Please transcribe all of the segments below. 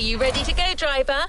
you ready to go, driver?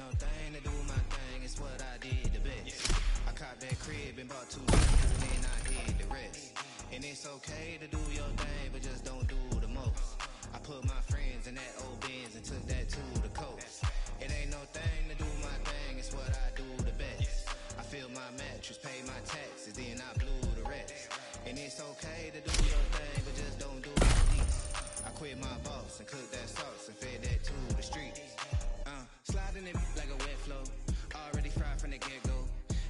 no thing to do my thing, it's what I did the best. I caught that crib and bought 2 tickets and then I hid the rest. And it's okay to do your thing, but just don't do the most. I put my friends in that old Benz and took that to the coast. It ain't no thing to do my thing, it's what I do the best. I fill my mattress, pay my taxes, then I blew the rest. And it's okay to do your thing, but just don't do the least. I quit my boss and cooked that sauce and fed that to the streets. Sliding it like a wet flow, already fried from the get-go.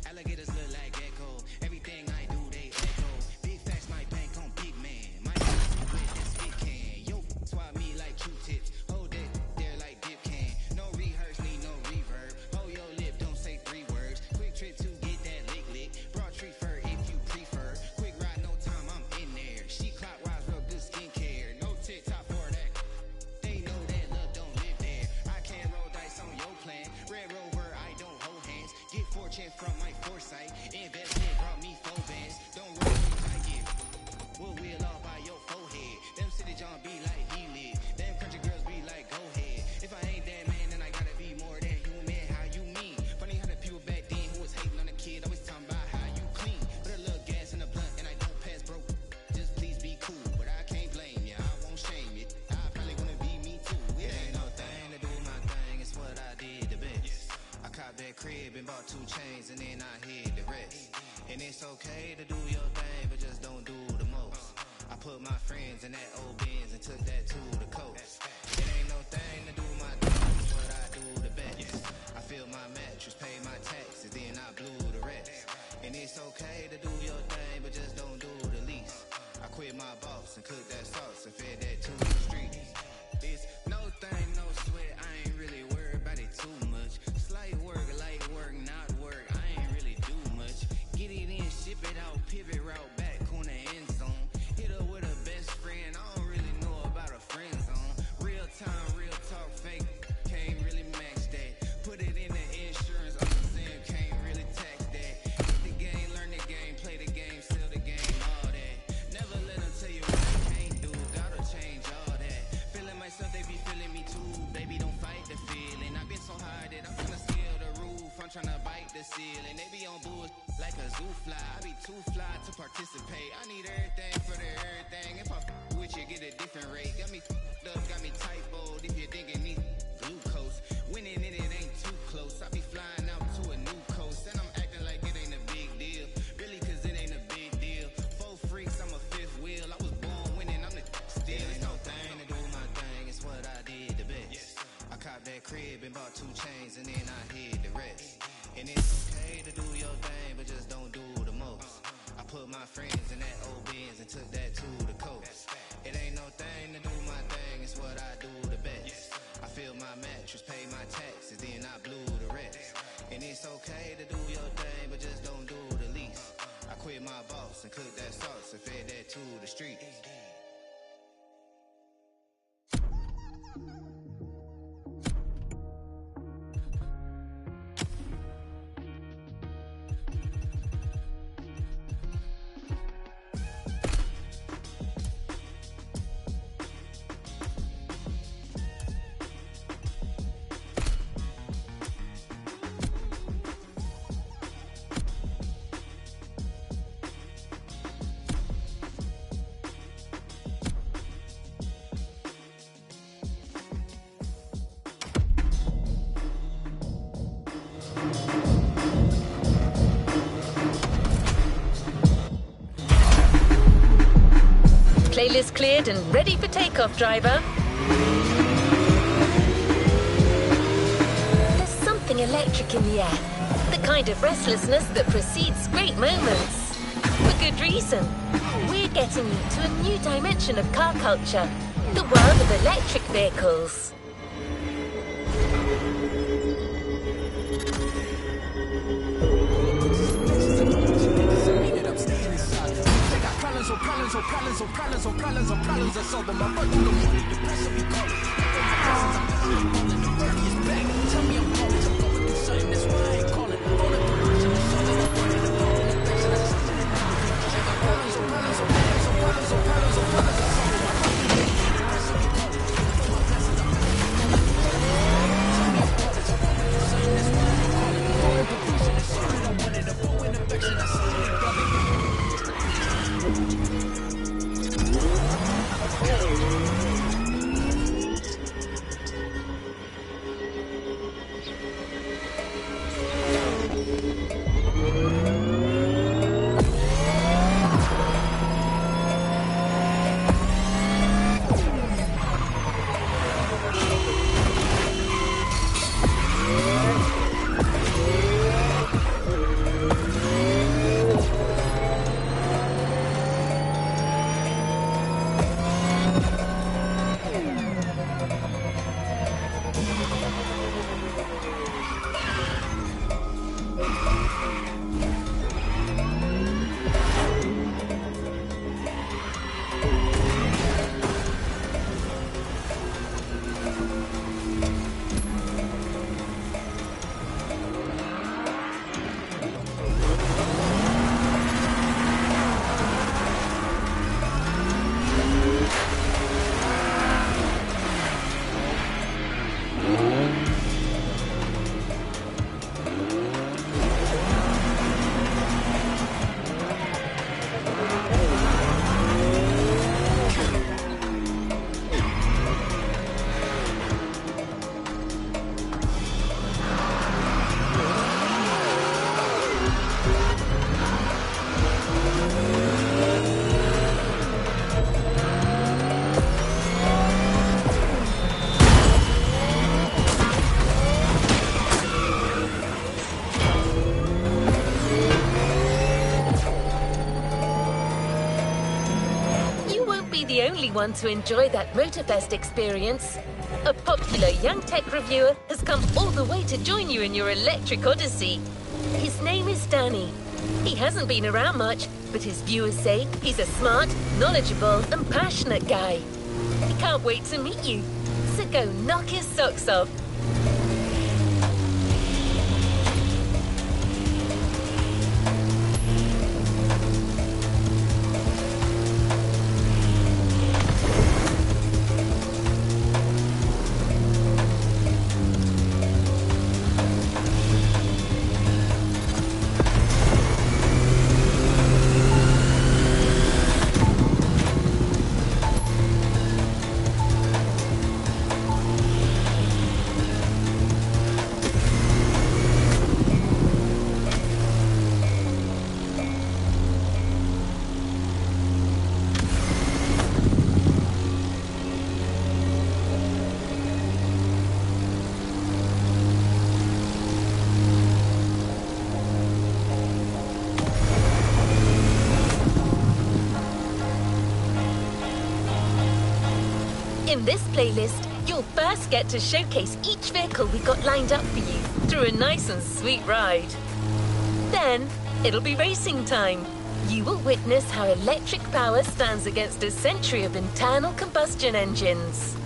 Alligators look like gecko, everything I do they echo. Big facts, my bank on big man, my bank with this big can. Yo, swap me like Q-tips, hold it there like dip can. No rehearse, need no reverb, hold your lip, don't say 3 words. Quick trip to get that lick, broad tree fur if you prefer. Quick ride, no time, I'm in there. She clockwise, real good skincare, no TikTok for that. They know that love don't live there. I can't roll dice on your plan. Red Rover, I don't hold hands. Get fortune from my foresight. Investment brought me 4 bands. Don't roll me like it. We'll wheel off by your forehead. Them city John be like he live. Them country girls be like go ahead. If I ain't that man, then I gotta be more than human. How you mean? Funny how the people back then who was hating on the kid always talking about how you clean. Put a little gas in the blunt and I don't pass broke. Just please be cool, but I can't blame you. I won't shame you. I probably wanna be me too. It ain't no thing to do my thing, it's what I did the best. I caught that crib and bought 2 chains and then I hid the rest. And it's okay to do your thing, but just don't do the most. I put my friends in that old Benz and took that to the coast. It ain't no thing to do my thing, it's what I do the best. I fill my mattress, pay my taxes, then I blew the rest. And it's okay to do your thing, but just don't do the least. I quit my boss and cooked that sauce and fed that to the streets. It's no thing, no sweat, I ain't really worried about it too much. Slight work, light work, not work, I ain't really do much. Get it in, ship it out, pivot route back on the end zone. Hit her with a best friend, I don't really know about a friend zone. Real time, real talk, fake, can't really match that. Put it in the insurance, understand, can't really tax that. Hit the game, learn the game, play the game, sell the game, all that. Never let them tell you what I can't do, gotta change all that. Feeling myself, they be feeling me too, baby don't fight the feeling. I've been so hard that I'm tryna scale the roof, I'm tryna bite the ceiling. They be on bull like a zoo fly, I be too fly to participate. I need everything for the everything, if I with you get a different rate. Got me up, got me typoed, if you're thinking need glucose. Winning in it ain't too close, I be flying out to a new coast. And I'm acting like it ain't a big deal, really cause it ain't a big deal. 4 freaks, I'm a 5th wheel, I was born winning, I'm the still. Ain't no thing to do my thing, it's what I did the best. I caught that crib and bought 2 chains and then I hid the rest. And it's okay to do your thing, but just don't do the most. I put my friends in that old Benz and took that to the coast. It ain't no thing to do my thing, it's what I do the best. I fill my mattress, pay my taxes, then I blew the rest. And it's okay to do your thing, but just don't do the least. I quit my boss and cooked that sauce and fed that to the streets. Playlist cleared and ready for takeoff, driver. There's something electric in the air. The kind of restlessness that precedes great moments. For good reason. We're getting you to a new dimension of car culture. The world of electric vehicles. Problems are solving my work in the morning. The press will be calling. Is back. Tell me I'm calling. I'm going through something. That's why I ain't calling. Phone up the person. I'm solving my work in the morning. The press and I got problems are solving my work in the morning. The press will be calling. My blessings, I'm tell me I'm calling. The only one to enjoy that Motorfest experience. A popular young tech reviewer has come all the way to join you in your electric odyssey. His name is Danny. He hasn't been around much, but his viewers say he's a smart, knowledgeable and passionate guy. He can't wait to meet you, so go knock his socks off. In this playlist, you'll first get to showcase each vehicle we got lined up for you through a nice and sweet ride. Then, it'll be racing time. You will witness how electric power stands against a century of internal combustion engines.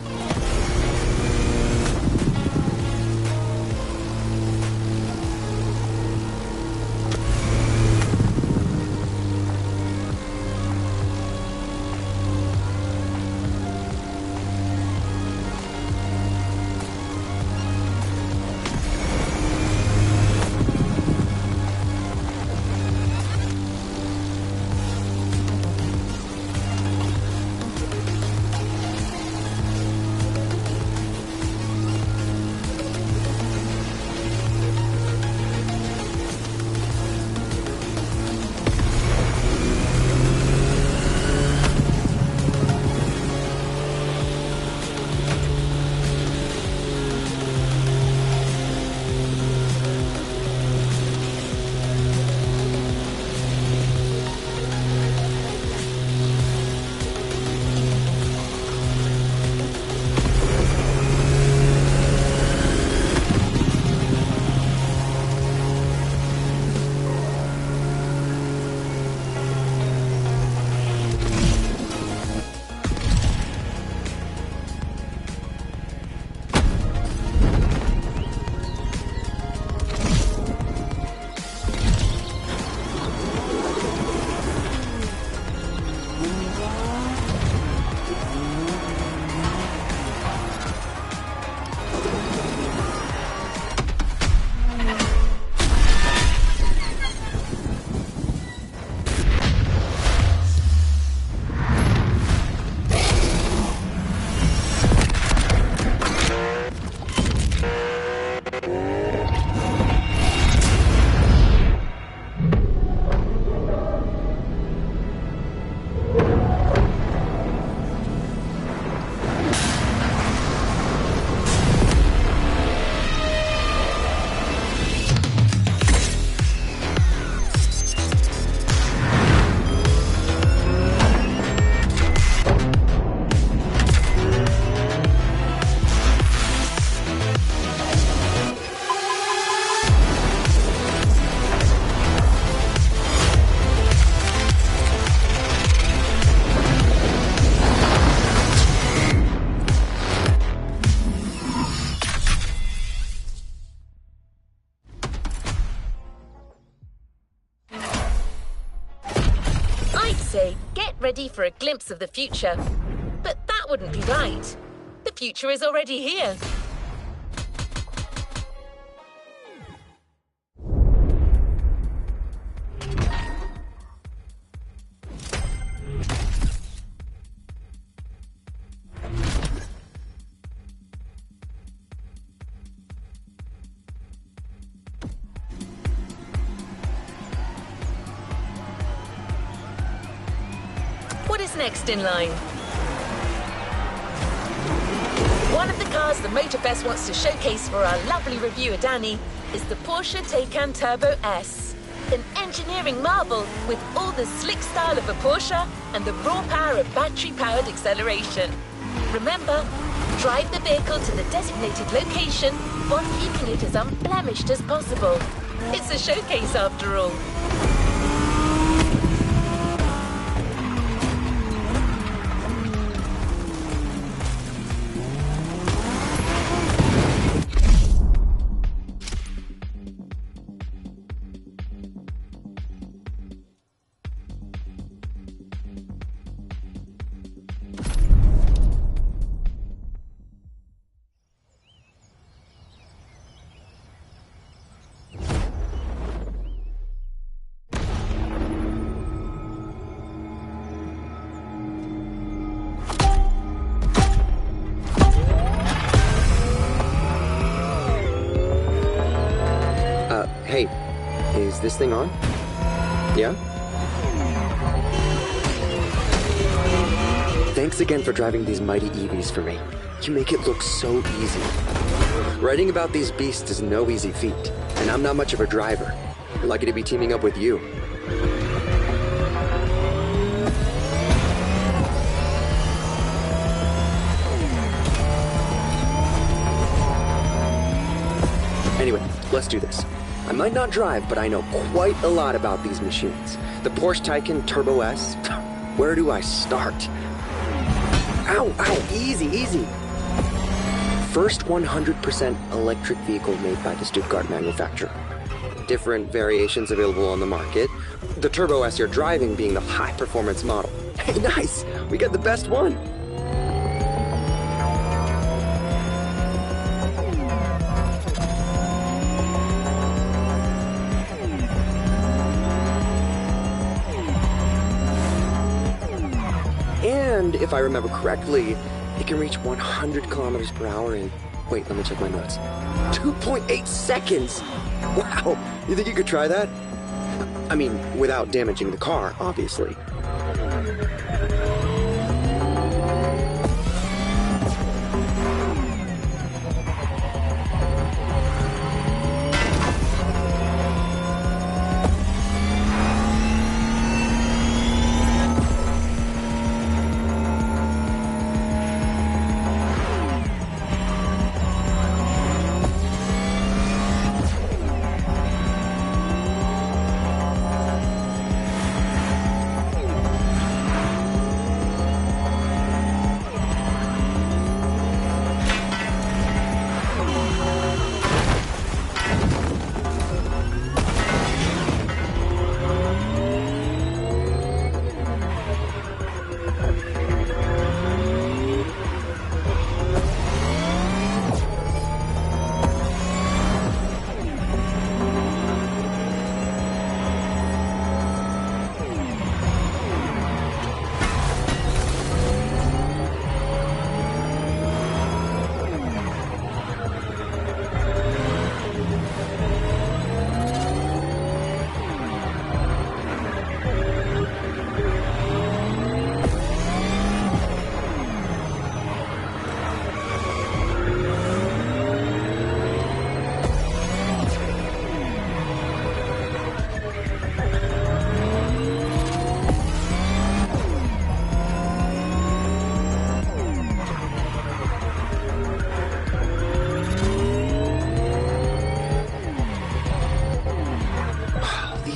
say, get ready for a glimpse of the future. But that wouldn't be right. The future is already here. What is next in line? One of the cars the Motorfest wants to showcase for our lovely reviewer Danny is the Porsche Taycan Turbo S. An engineering marvel with all the slick style of a Porsche and the raw power of battery-powered acceleration. Remember, drive the vehicle to the designated location while keeping it as unblemished as possible. It's a showcase after all. Hey, is this thing on? Yeah? Thanks again for driving these mighty EVs for me. You make it look so easy. Writing about these beasts is no easy feat, and I'm not much of a driver. Lucky to be teaming up with you. Anyway, let's do this. I might not drive, but I know quite a lot about these machines. The Porsche Taycan Turbo S. Where do I start? Ow, ow, easy, easy. First 100% electric vehicle made by the Stuttgart manufacturer. Different variations available on the market. The Turbo S you're driving being the high-performance model. Hey, nice! We got the best one! And if I remember correctly, it can reach 100 kilometers per hour in, wait, let me check my notes, 2.8 seconds! Wow, you think you could try that? I mean, without damaging the car, obviously.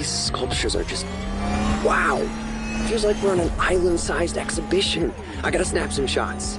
Sculptures are just, wow! Feels like we're on an island-sized exhibition. I gotta snap some shots.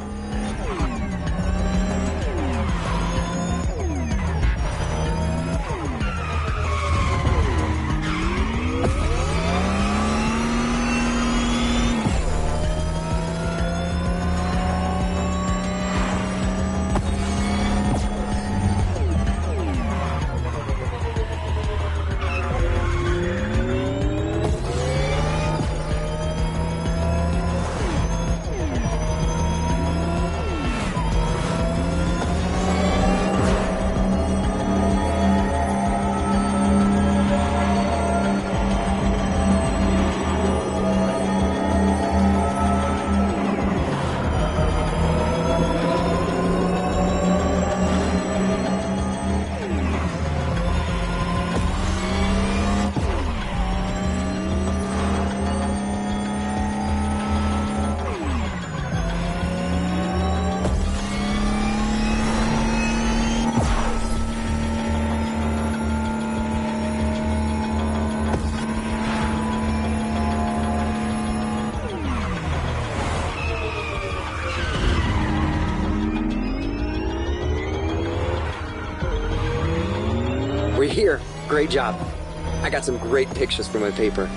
Great job. I got some great pictures for my paper.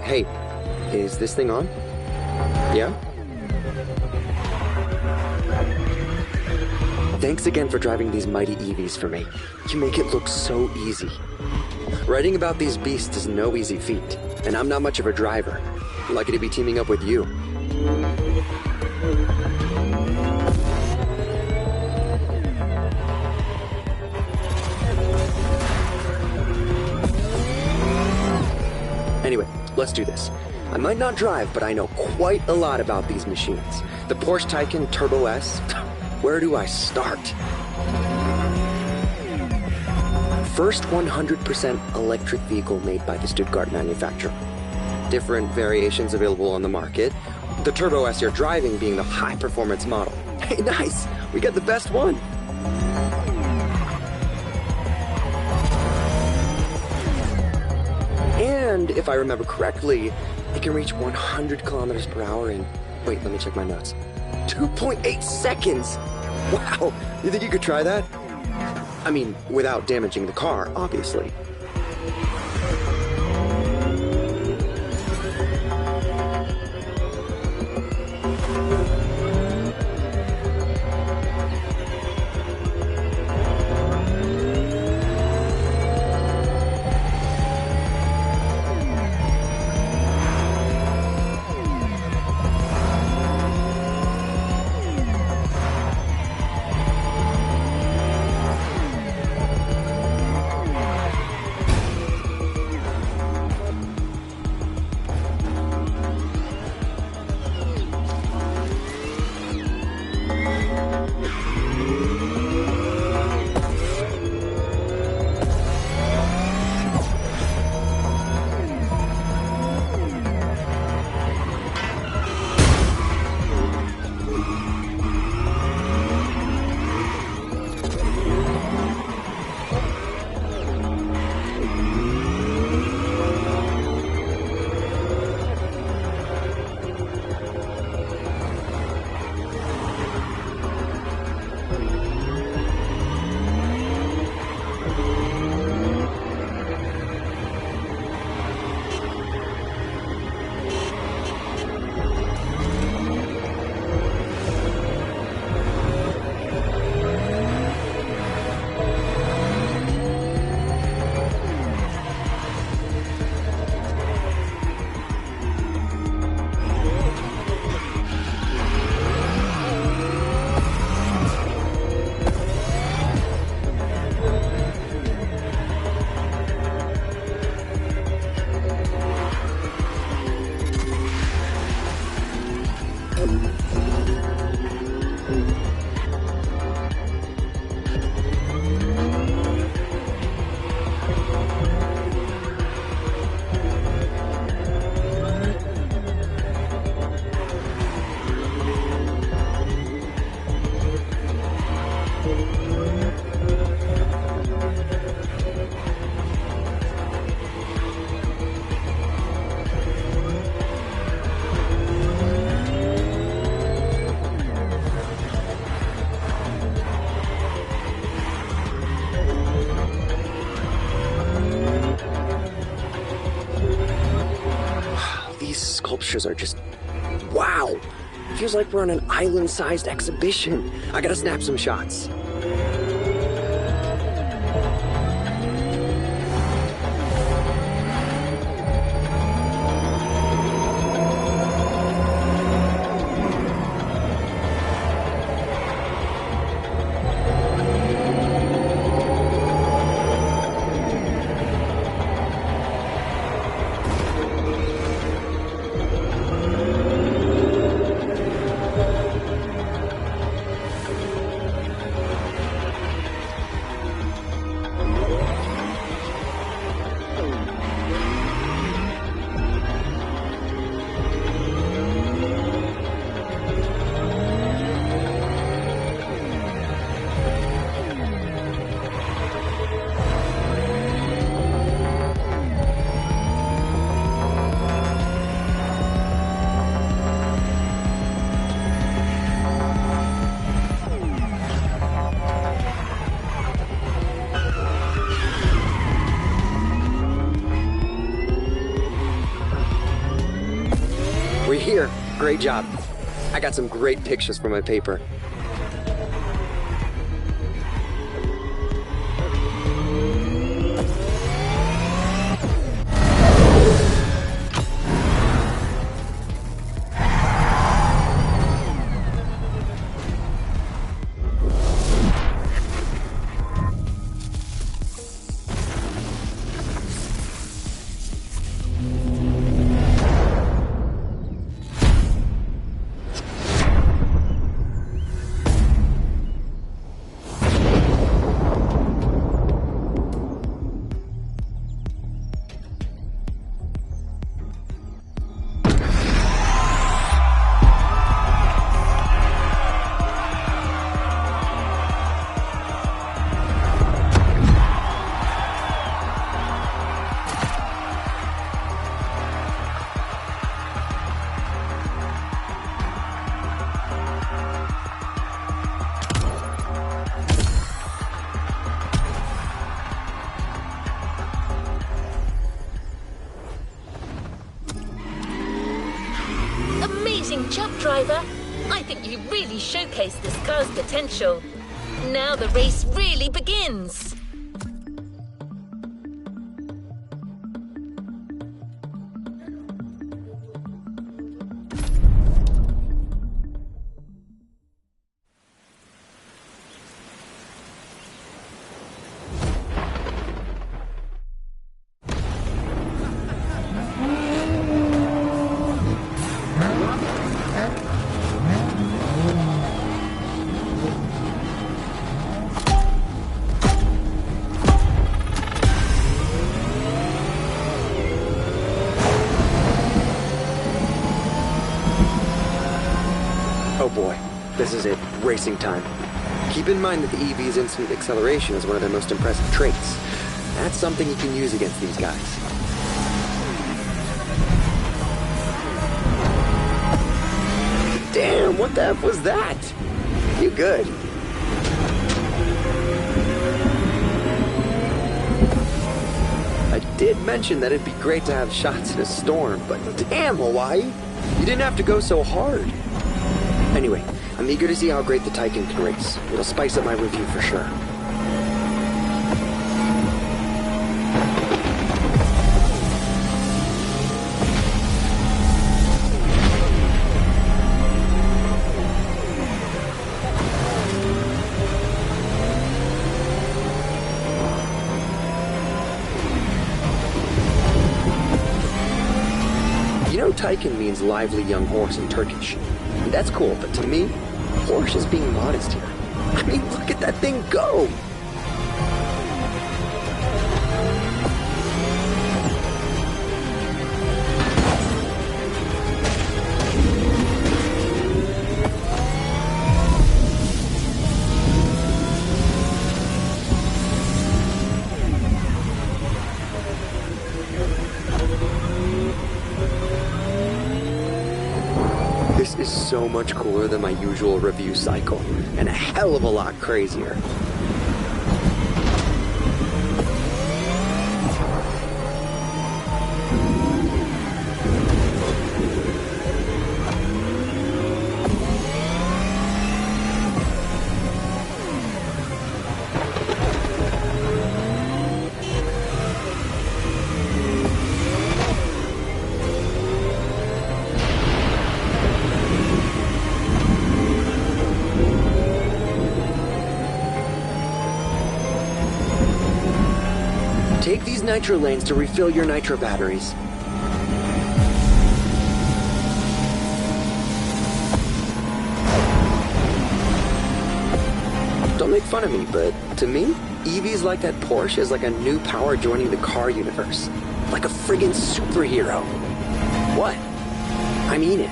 Hey, is this thing on? Yeah? Thanks again for driving these mighty EVs for me. You make it look so easy. Writing about these beasts is no easy feat, and I'm not much of a driver. Lucky to be teaming up with you. Anyway, let's do this. I might not drive, but I know quite a lot about these machines. The Porsche Taycan Turbo S. Where do I start? First 100% electric vehicle made by the Stuttgart manufacturer. Different variations available on the market. The Turbo S you're driving being the high-performance model. Hey, nice! We got the best one! And if I remember correctly, it can reach 100 kilometers per hour in... Wait, let me check my notes. 2.8 seconds! Wow! You think you could try that? I mean, without damaging the car, obviously. sculptures are just... wow! Feels like we're on an island-sized exhibition. I gotta snap some shots. We're here. Great job. I got some great pictures for my paper. Amazing job, driver. I think you really showcased this car's potential. Now the race really begins. Oh boy, this is it, racing time. Keep in mind that the EV's instant acceleration is one of their most impressive traits. That's something you can use against these guys. Damn, what the F was that? You good? I did mention that it'd be great to have shots in a storm, but damn, Hawaii, you didn't have to go so hard. Anyway, I'm eager to see how great the Taycan can race. It'll spice up my review for sure. You know, Taycan means lively young horse in Turkish. That's cool, but to me, Porsche is being modest here. I mean, look at that thing go! This is so much cooler than my usual review cycle, and a hell of a lot crazier. nitro lanes to refill your nitro batteries. Don't make fun of me, but to me, EVs like that Porsche is like a new power joining the car universe. Like a friggin' superhero. What? I mean it.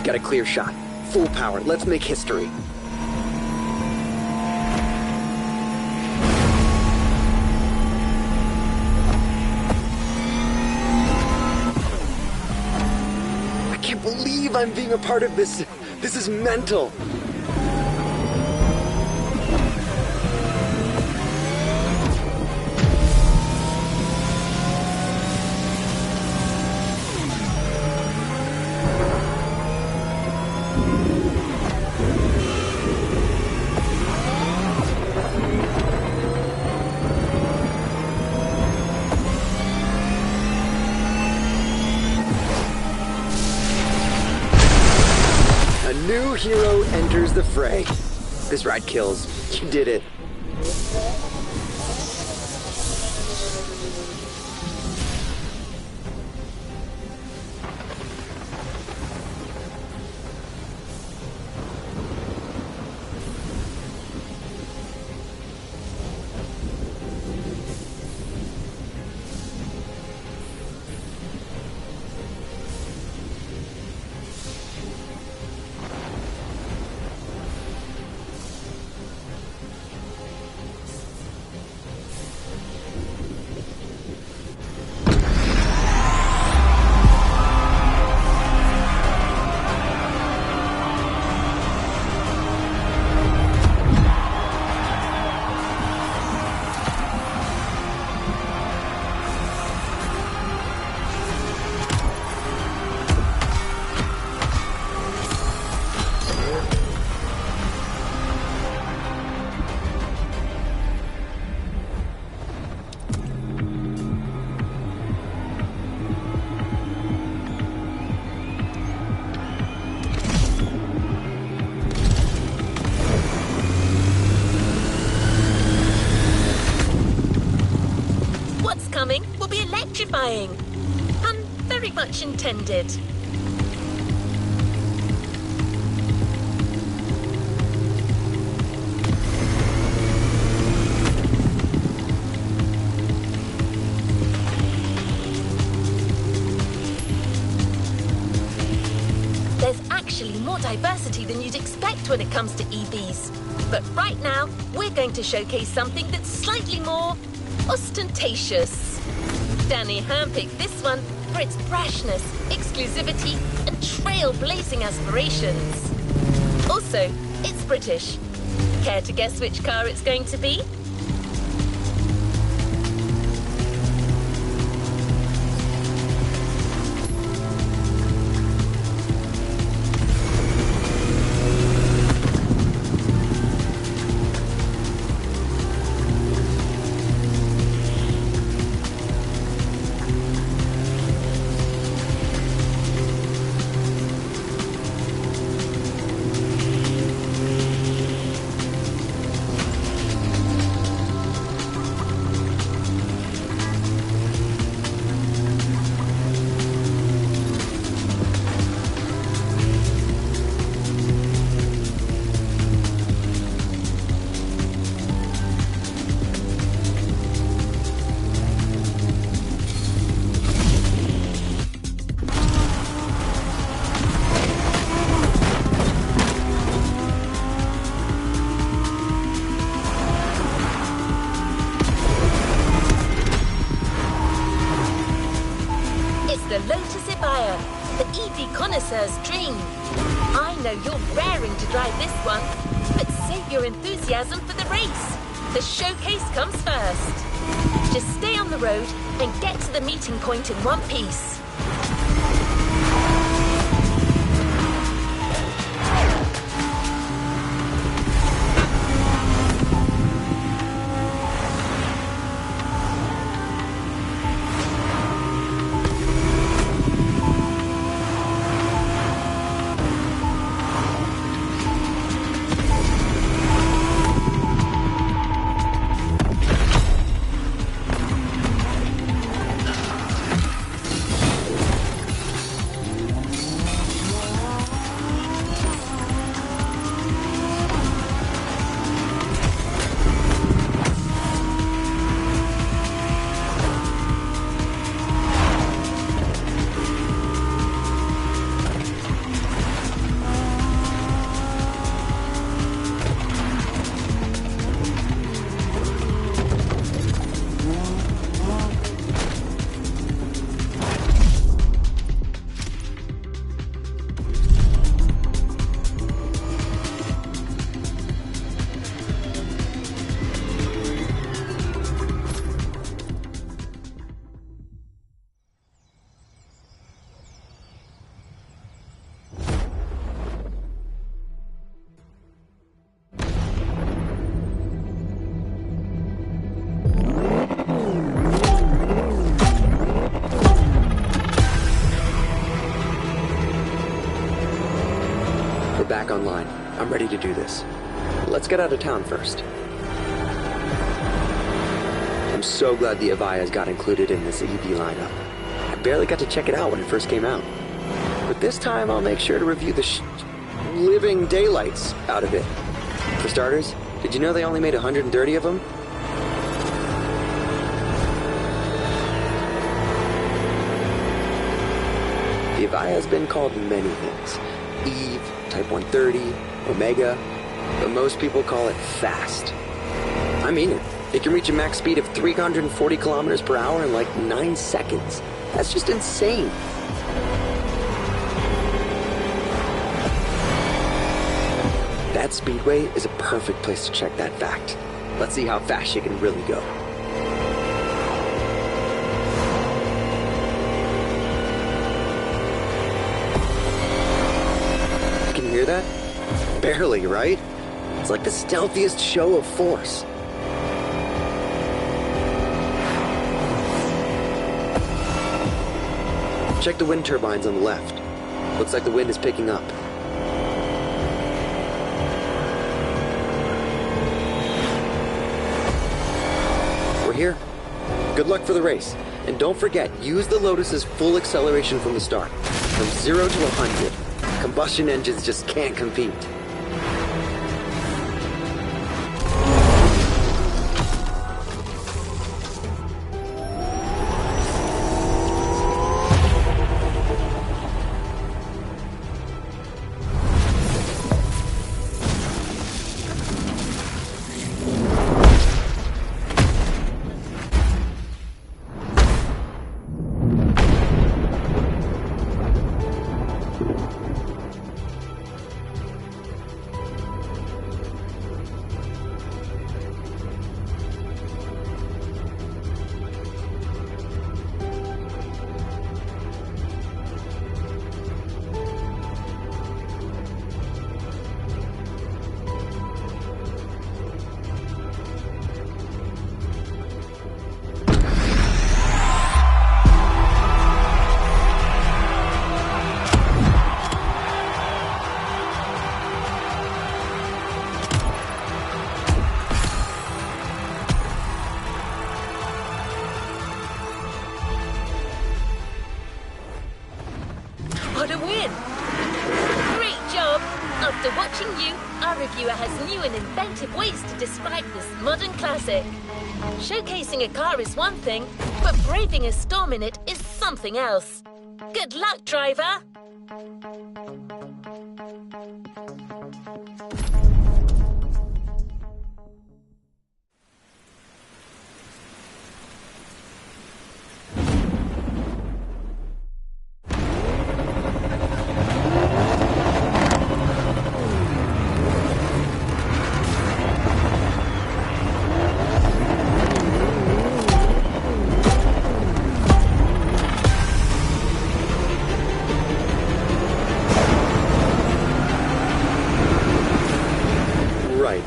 Got a clear shot. Full power. Let's make history. I can't believe I'm being a part of this. This is mental. New hero enters the fray. This ride kills. You did it. Will be electrifying. Pun very much intended. There's actually more diversity than you'd expect when it comes to EVs. But right now, we're going to showcase something that's slightly more ostentatious. Danny handpicked this one for its brashness, exclusivity, and trailblazing aspirations. Also, it's British. Care to guess which car it's going to be? The EV connoisseur's dream. I know you're raring to drive this one, but save your enthusiasm for the race. The showcase comes first. Just stay on the road and get to the meeting point in one piece. I'm ready to do this. Let's get out of town first. I'm so glad the Avaya's got included in this EV lineup. I barely got to check it out when it first came out. But this time I'll make sure to review the living daylights out of it. For starters, did you know they only made 130 of them? The Avaya has been called many things. Eve, Type 130, Omega, but most people call it fast. I mean it. It can reach a max speed of 340 kilometers per hour in like 9 seconds. That's just insane. That speedway is a perfect place to check that fact. Let's see how fast she can really go. Can you hear that? Barely, right? It's like the stealthiest show of force. Check the wind turbines on the left. Looks like the wind is picking up. We're here. Good luck for the race. And don't forget, use the Lotus's full acceleration from the start. From 0 to 100. Combustion engines just can't compete. What a win! Great job! After watching you, our reviewer has new and inventive ways to describe this modern classic. Showcasing a car is one thing, but braving a storm in it is something else. Good luck, driver!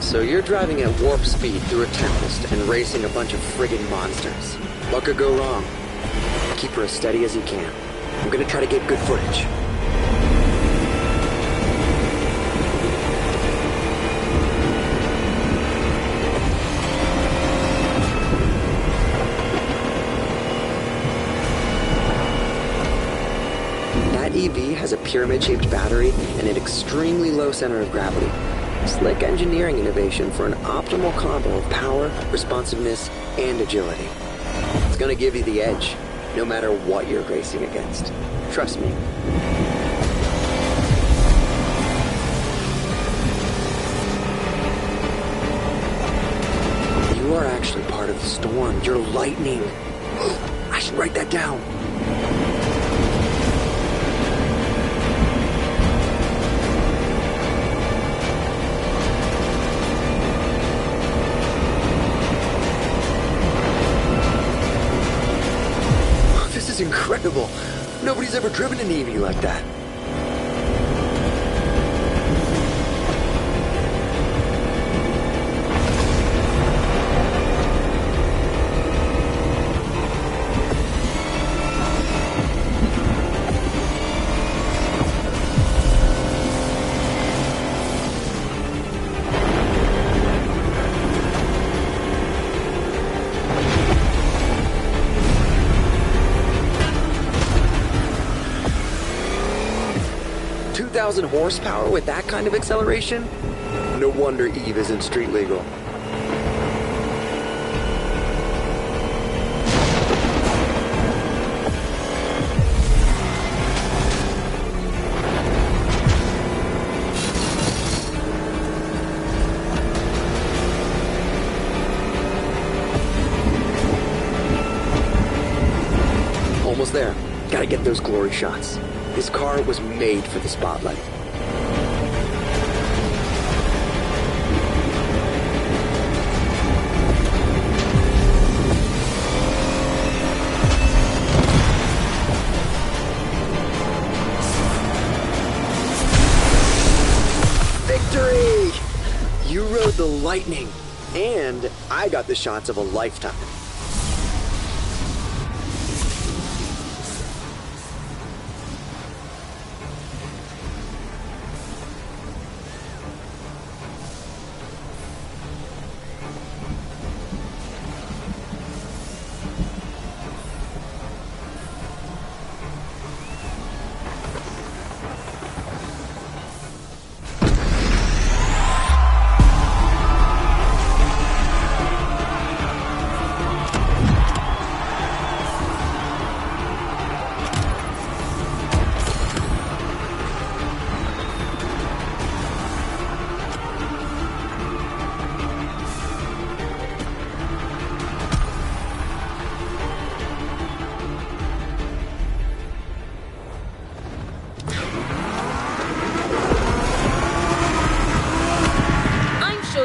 So you're driving at warp speed through a tempest and racing a bunch of friggin' monsters. What could go wrong? Keep her as steady as you can. I'm gonna try to get good footage. That EV has a pyramid-shaped battery and an extremely low center of gravity. Slick engineering innovation for an optimal combo of power, responsiveness, and agility. It's gonna give you the edge, no matter what you're racing against. Trust me. You are actually part of the storm. You're lightning. I should write that down. Incredible. Nobody's ever driven an EV like that. 2,000 horsepower with that kind of acceleration? No wonder Eve isn't street legal. Almost there. Gotta get those glory shots. This car was made for the spotlight. Victory! You rode the lightning, and I got the shots of a lifetime.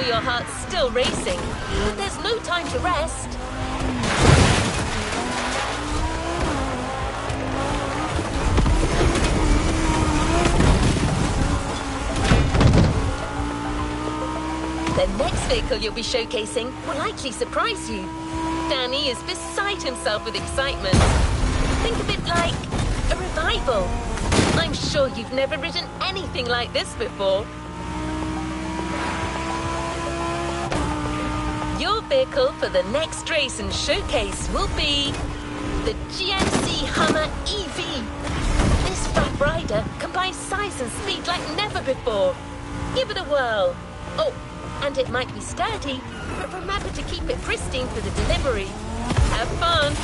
Your heart's still racing, but there's no time to rest. The next vehicle you'll be showcasing will likely surprise you. Danny is beside himself with excitement. Think of it like a revival. I'm sure you've never ridden anything like this before. Your vehicle for the next race and showcase will be the GMC Hummer EV. This rough rider combines size and speed like never before. Give it a whirl. Oh, and it might be sturdy, but remember to keep it pristine for the delivery. Have fun!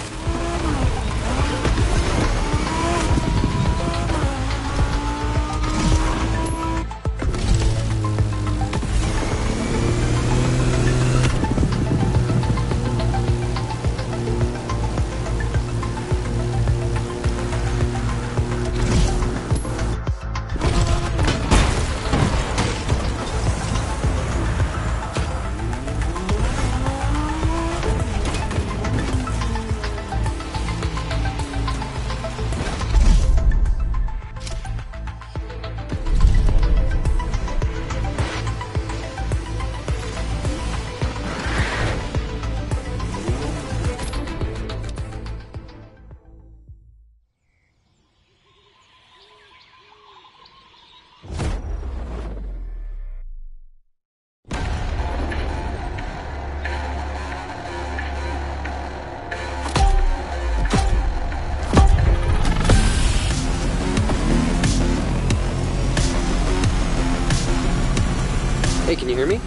Hey, can you hear me?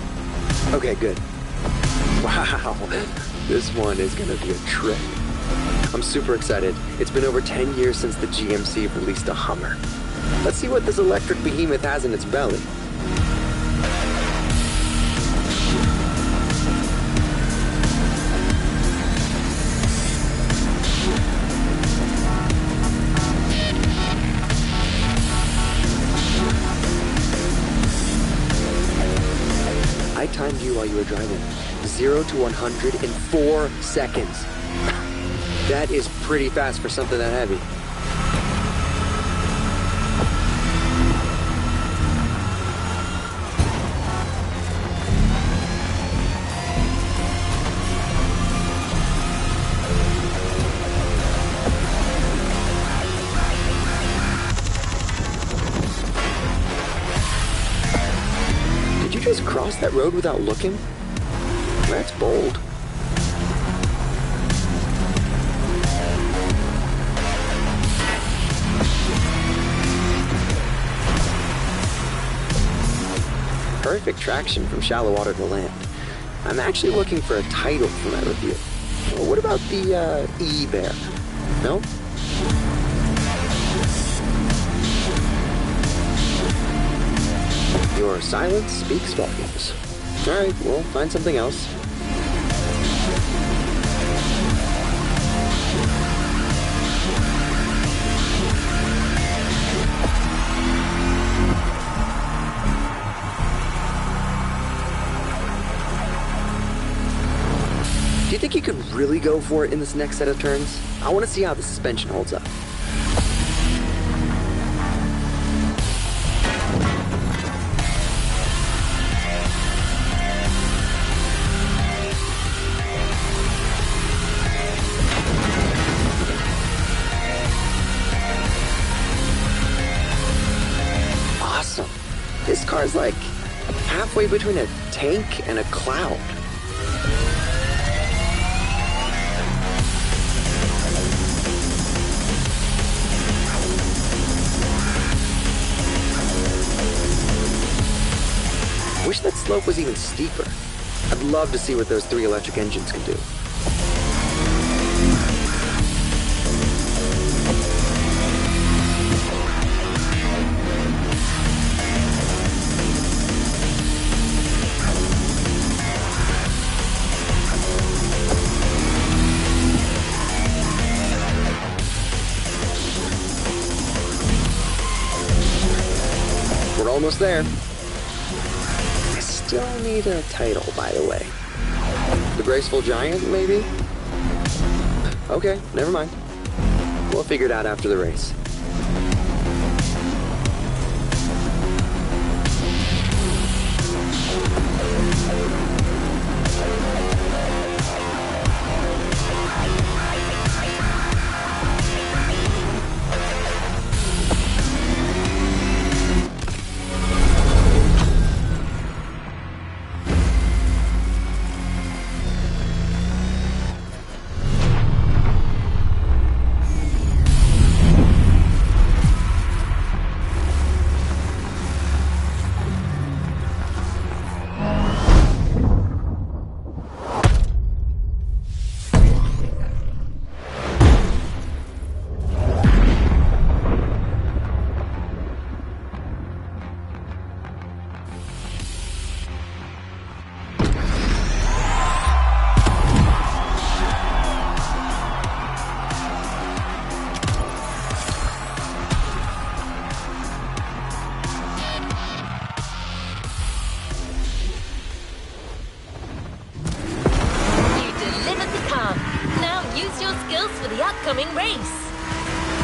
Okay, good. Wow, this one is gonna be a trip. I'm super excited. It's been over 10 years since the GMC released a Hummer. Let's see what this electric behemoth has in its belly. I timed you while you were driving. 0 to 100 in 4 seconds. That is pretty fast for something that heavy. Did you just cross that road without looking? That's bold. perfect traction from shallow water to land. I'm actually looking for a title for my review. What about the E-Bear? No? Your silence speaks volumes. Alright, we'll find something else. Do you think you could really go for it in this next set of turns? I want to see how the suspension holds up. Awesome. This car's like halfway between a tank and a cloud. Wish that slope was even steeper. I'd love to see what those 3 electric engines can do. We're almost there. Still need a title, by the way. The Graceful Giant, maybe? Okay, never mind. We'll figure it out after the race. upcoming race.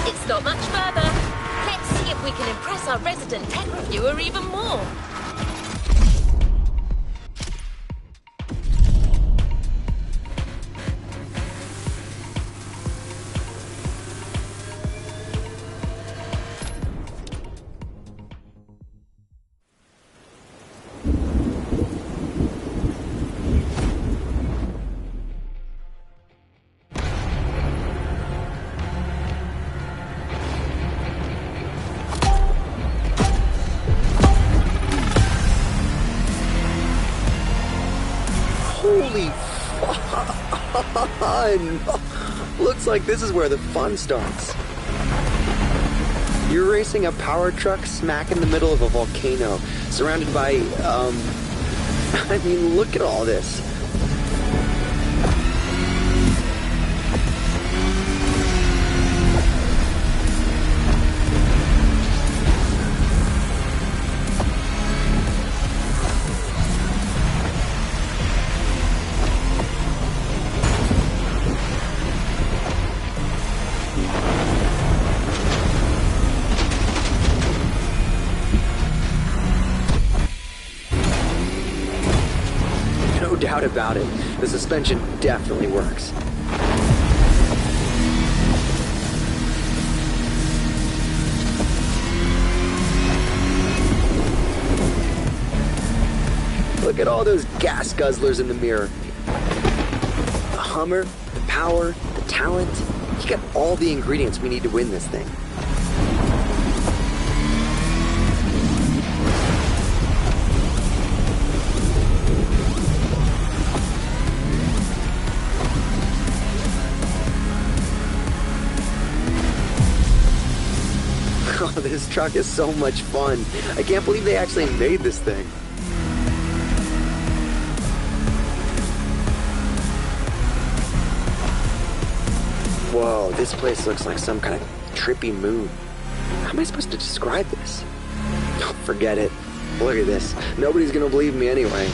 It's not much further. Let's see if we can impress our resident tech reviewer even more. Holy fun! Looks like this is where the fun starts. You're racing a power truck smack in the middle of a volcano, surrounded by, I mean, look at all this. No doubt about it, the suspension definitely works. Look at all those gas guzzlers in the mirror. The Hummer, the power, the talent. You got all the ingredients we need to win this thing. this truck is so much fun. I can't believe they actually made this thing. Whoa, this place looks like some kind of trippy moon. How am I supposed to describe this? Oh, forget it. Look at this. Nobody's gonna believe me anyway.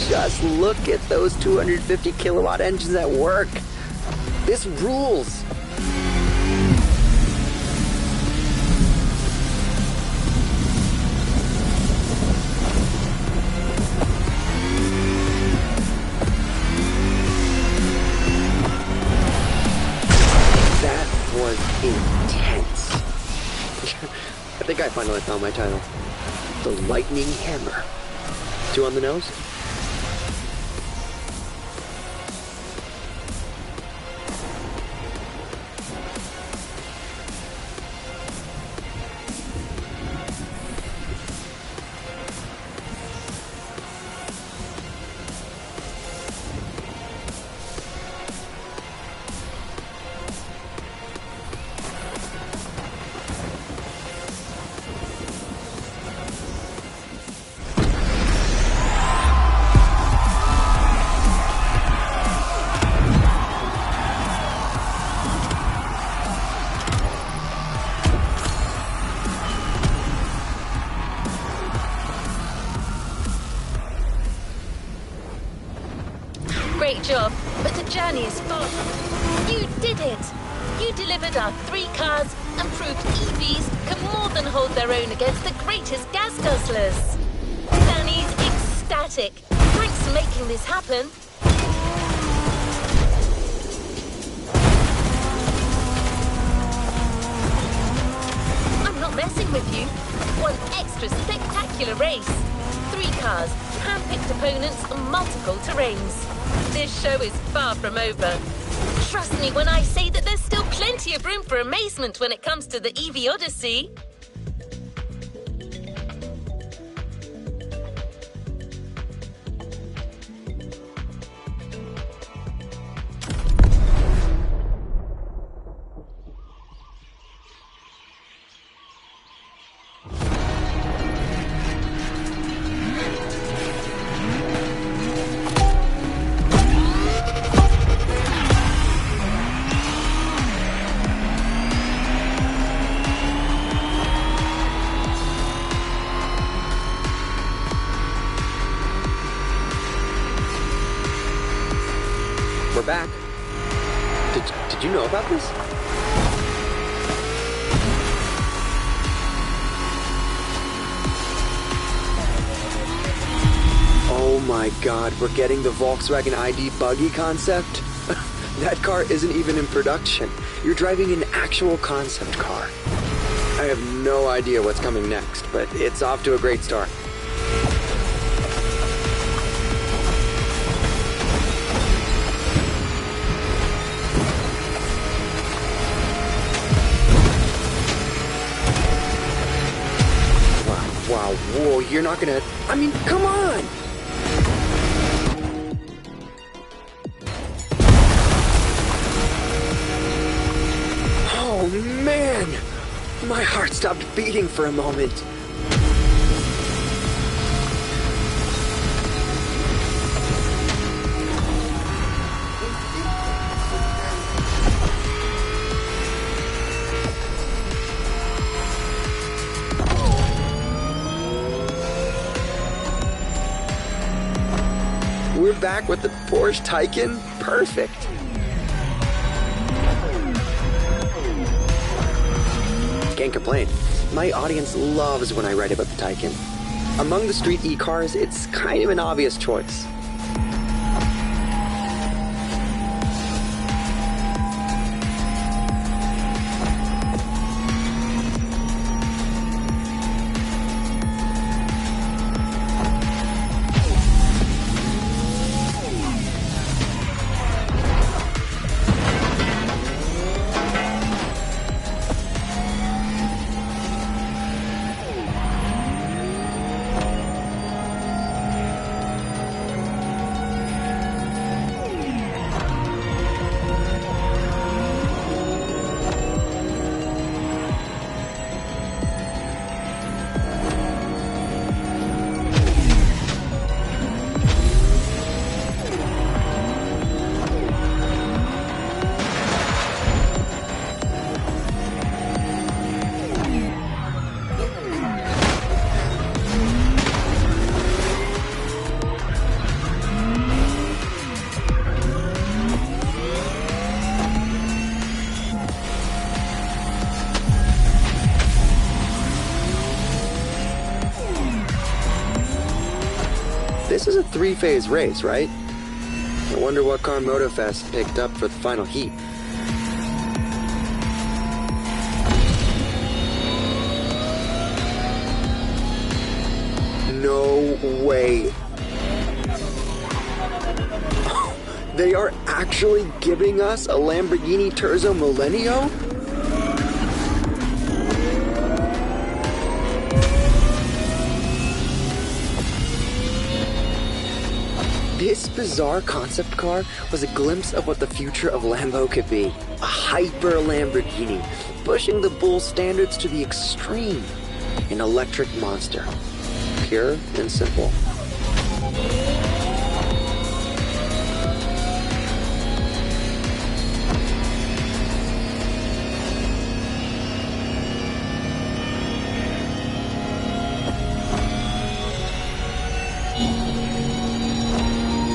Just look at those 250 kilowatt engines at work. This rules. That was intense. I think I finally found my title. The Lightning Hammer. 2 on the nose? Great job, but the journey is far. You did it! You delivered our 3 cars and proved EVs can more than hold their own against the greatest gas guzzlers. Danny's ecstatic. Thanks for making this happen. I'm not messing with you. One extra spectacular race. 3 cars, hand-picked opponents and multiple terrains. This show is far from over. Trust me when I say that there's still plenty of room for amazement when it comes to the EV Odyssey. We're back. Did you know about this? Oh my god, we're getting the Volkswagen ID buggy concept? That car isn't even in production. You're driving an actual concept car. I have no idea what's coming next, but it's off to a great start. Wow, whoa, you're not gonna... I mean, come on! Oh, man! My heart stopped beating for a moment. We're back with the Porsche Taycan? Perfect. Can't complain. My audience loves when I write about the Taycan. Among the street e-cars, it's kind of an obvious choice. This is a 3-phase race, right? I wonder what Crew Motorfest picked up for the final heat. No way. They are actually giving us a Lamborghini Terzo Millennio? This bizarre concept car was a glimpse of what the future of Lambo could be. A hyper Lamborghini, pushing the bull standards to the extreme. An electric monster. Pure and simple.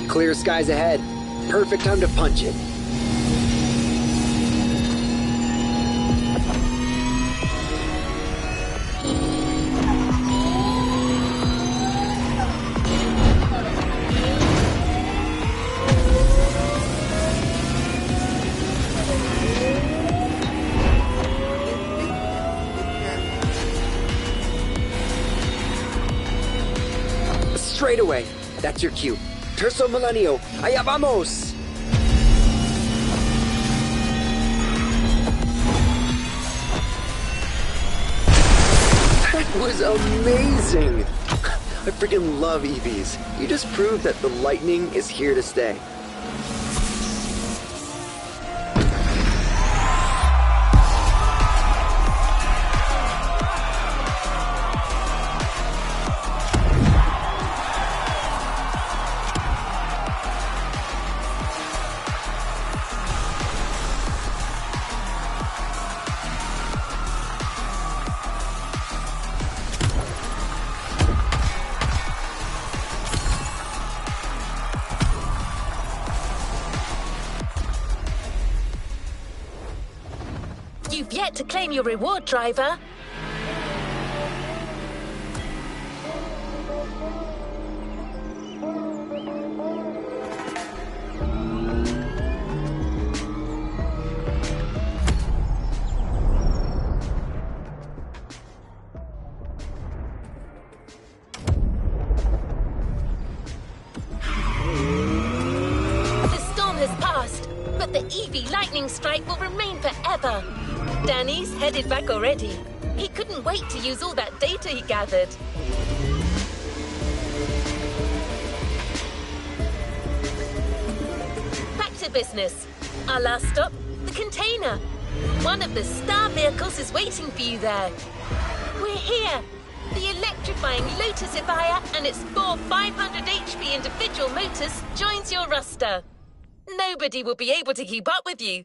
Clear skies ahead. Perfect time to punch it. Straight away. That's your cue. Terzo Millennio, allá vamos! That was amazing! I freaking love EVs. You just proved that the lightning is here to stay. You've yet to claim your reward, driver. The storm has passed, but the EV lightning strike will remain forever. Danny's headed back already. He couldn't wait to use all that data he gathered. Back to business. Our last stop, the container. One of the star vehicles is waiting for you there. We're here. The electrifying Lotus Evija and its 4 500 HP individual motors joins your roster. Nobody will be able to keep up with you.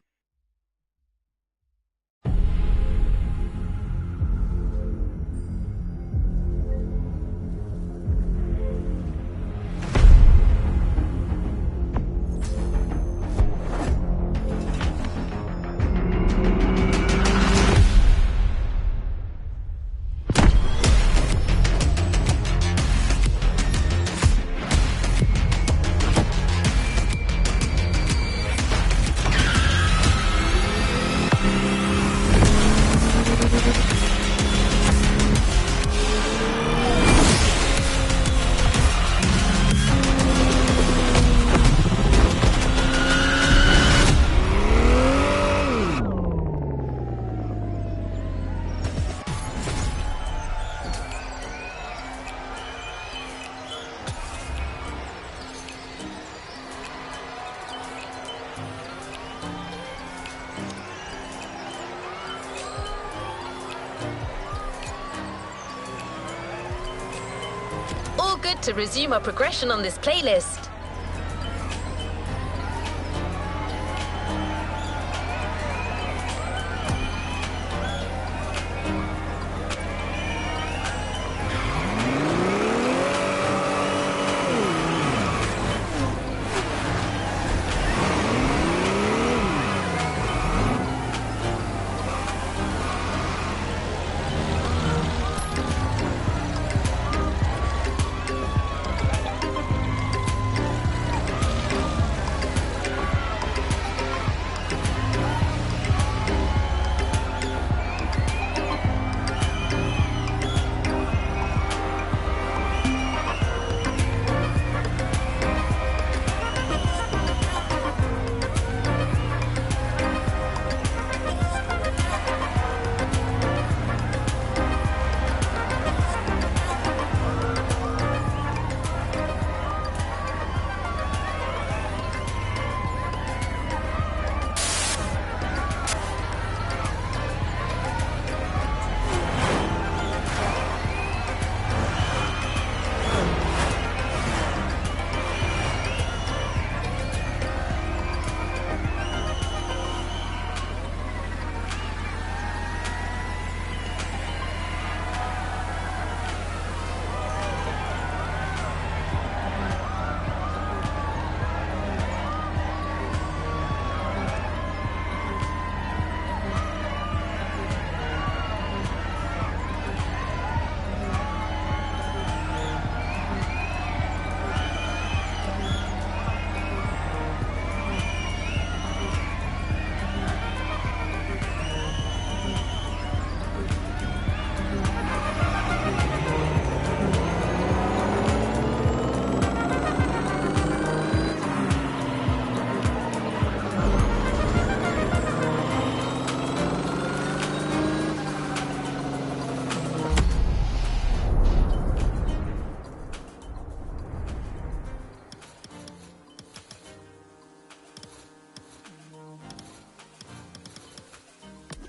good to resume our progression on this playlist.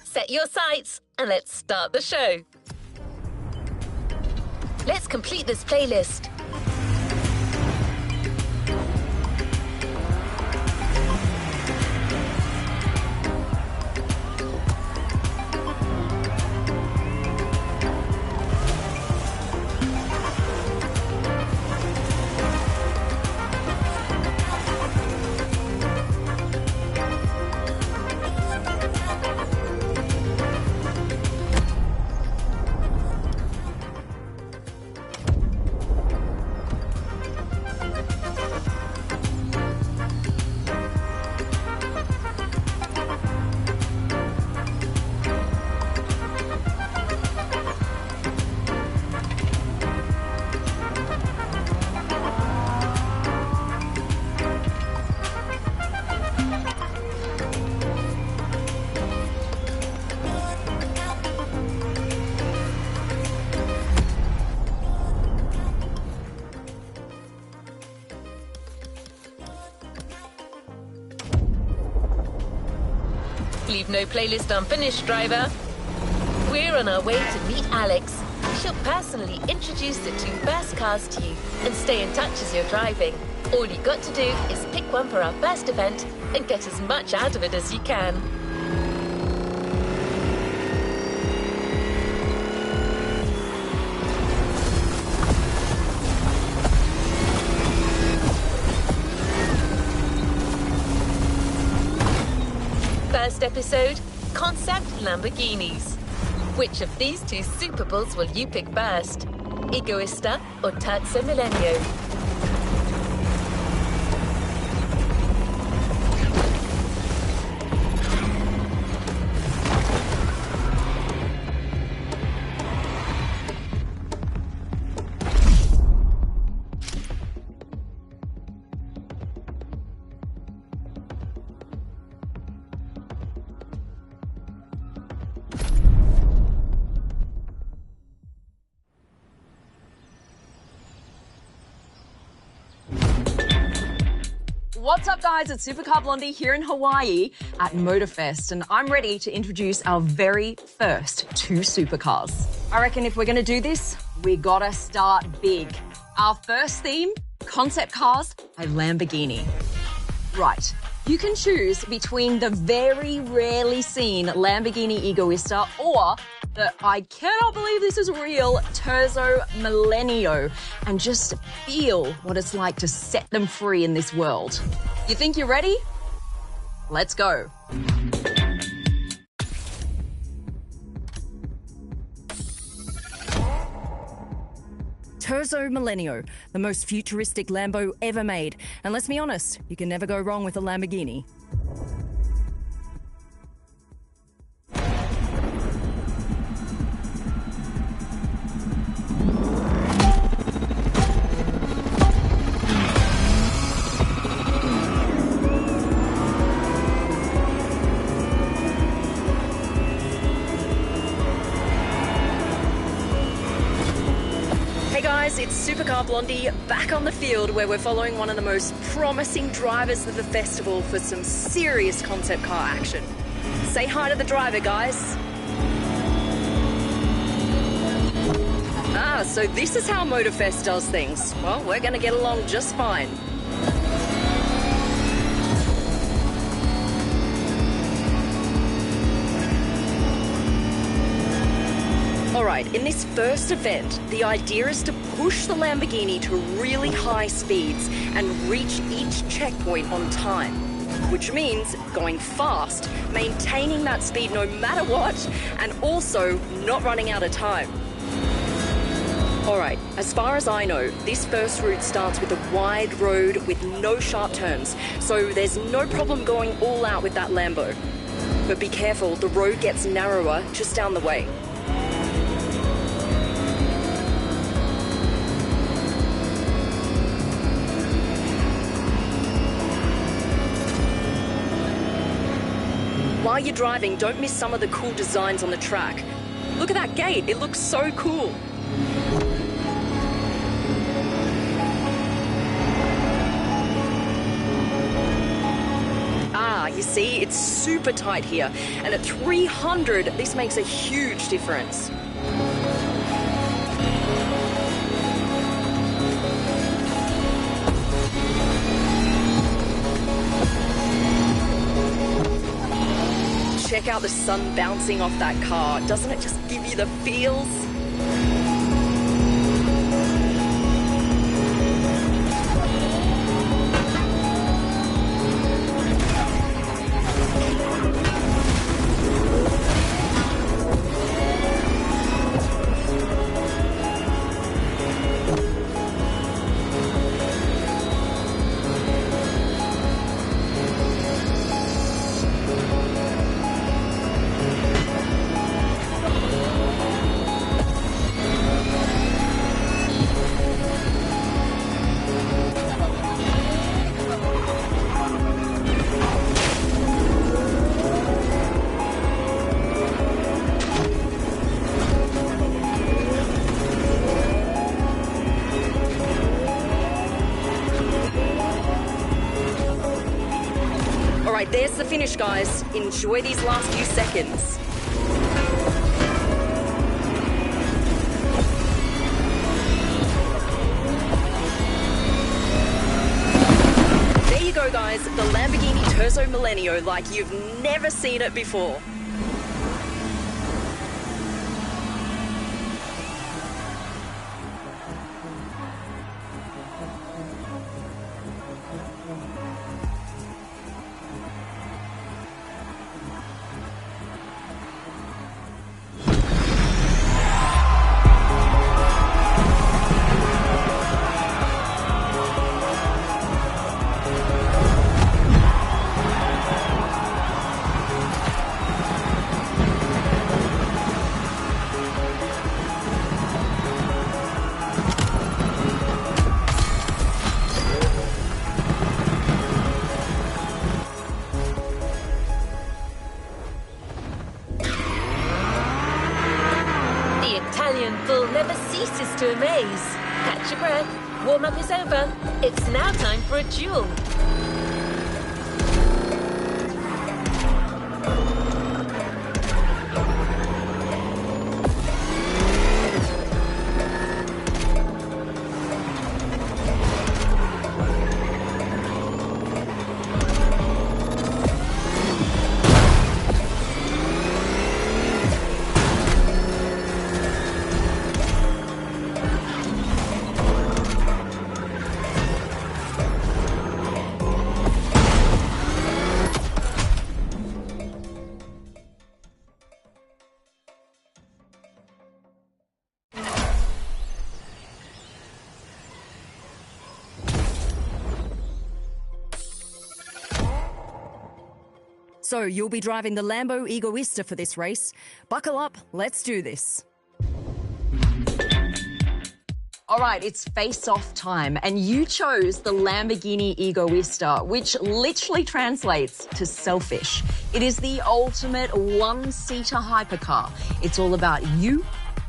Set your sights and let's start the show. Let's complete this playlist. Leave no playlist unfinished, driver. We're on our way to meet Alex. She'll personally introduce the two first cars to you and stay in touch as you're driving. All you got to do is pick one for our first event and get as much out of it as you can. First episode, Concept Lamborghinis. Which of these two Super Bulls will you pick first? Egoista or Terzo Millennio? What's up, guys? It's Supercar Blondie here in Hawaii at Motorfest, and I'm ready to introduce our very first two supercars. I reckon if we're going to do this, we gotta start big. Our first theme, concept cars by Lamborghini. Right, you can choose between the very rarely seen Lamborghini Egoista or the I cannot believe this is real Terzo Millennio and just feel what it's like to set them free in this world. You think you're ready? Let's go. Terzo Millennio, the most futuristic Lambo ever made. And let's be honest, you can never go wrong with a Lamborghini. It's Supercar Blondie back on the field where we're following one of the most promising drivers of the festival for some serious concept car action. Say hi to the driver, guys. So this is how Motorfest does things. Well, we're going to get along just fine. Alright, in this first event, the idea is to push the Lamborghini to really high speeds and reach each checkpoint on time. Which means going fast, maintaining that speed no matter what, and also not running out of time. Alright, as far as I know, this first route starts with a wide road with no sharp turns, so there's no problem going all out with that Lambo. But be careful, the road gets narrower just down the way. While you're driving, don't miss some of the cool designs on the track. Look at that gate, it looks so cool. You see, it's super tight here, and at 300, this makes a huge difference. Check out the sun bouncing off that car. Doesn't it just give you the feels? There's the finish, guys. Enjoy these last few seconds. There you go, guys. The Lamborghini Terzo Millennio like you've never seen it before. Never ceases to amaze. Catch your breath. Warm-up is over. It's now time for a duel. So you'll be driving the Lambo Egoista for this race. Buckle up, let's do this. All right, it's face-off time, and you chose the Lamborghini Egoista, which literally translates to selfish. It is the ultimate one-seater hypercar. It's all about you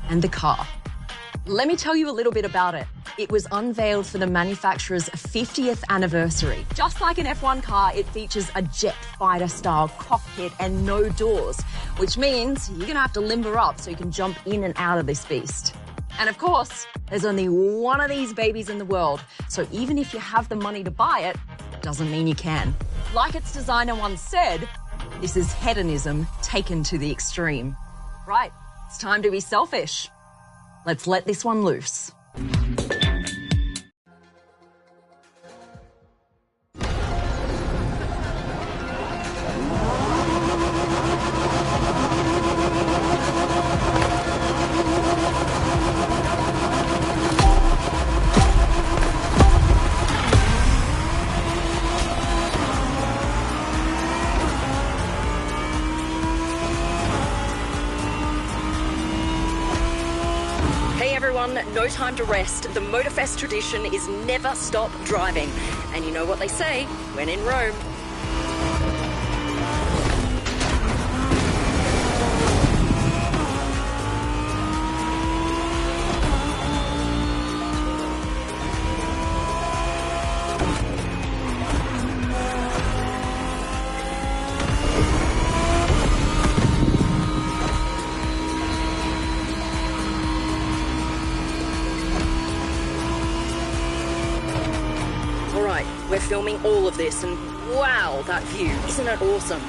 and the car. Let me tell you a little bit about it. It was unveiled for the manufacturer's 50th anniversary. Just like an F1 car, it features a jet fighter-style cockpit and no doors, which means you're going to have to limber up so you can jump in and out of this beast. And of course, there's only one of these babies in the world, so even if you have the money to buy it, doesn't mean you can. Like its designer once said, this is hedonism taken to the extreme. Right, it's time to be selfish. Let's let this one loose. No time to rest. The Motorfest tradition is never stop driving. And you know what they say, when in Rome. We're filming all of this, and wow, that view. Isn't it awesome?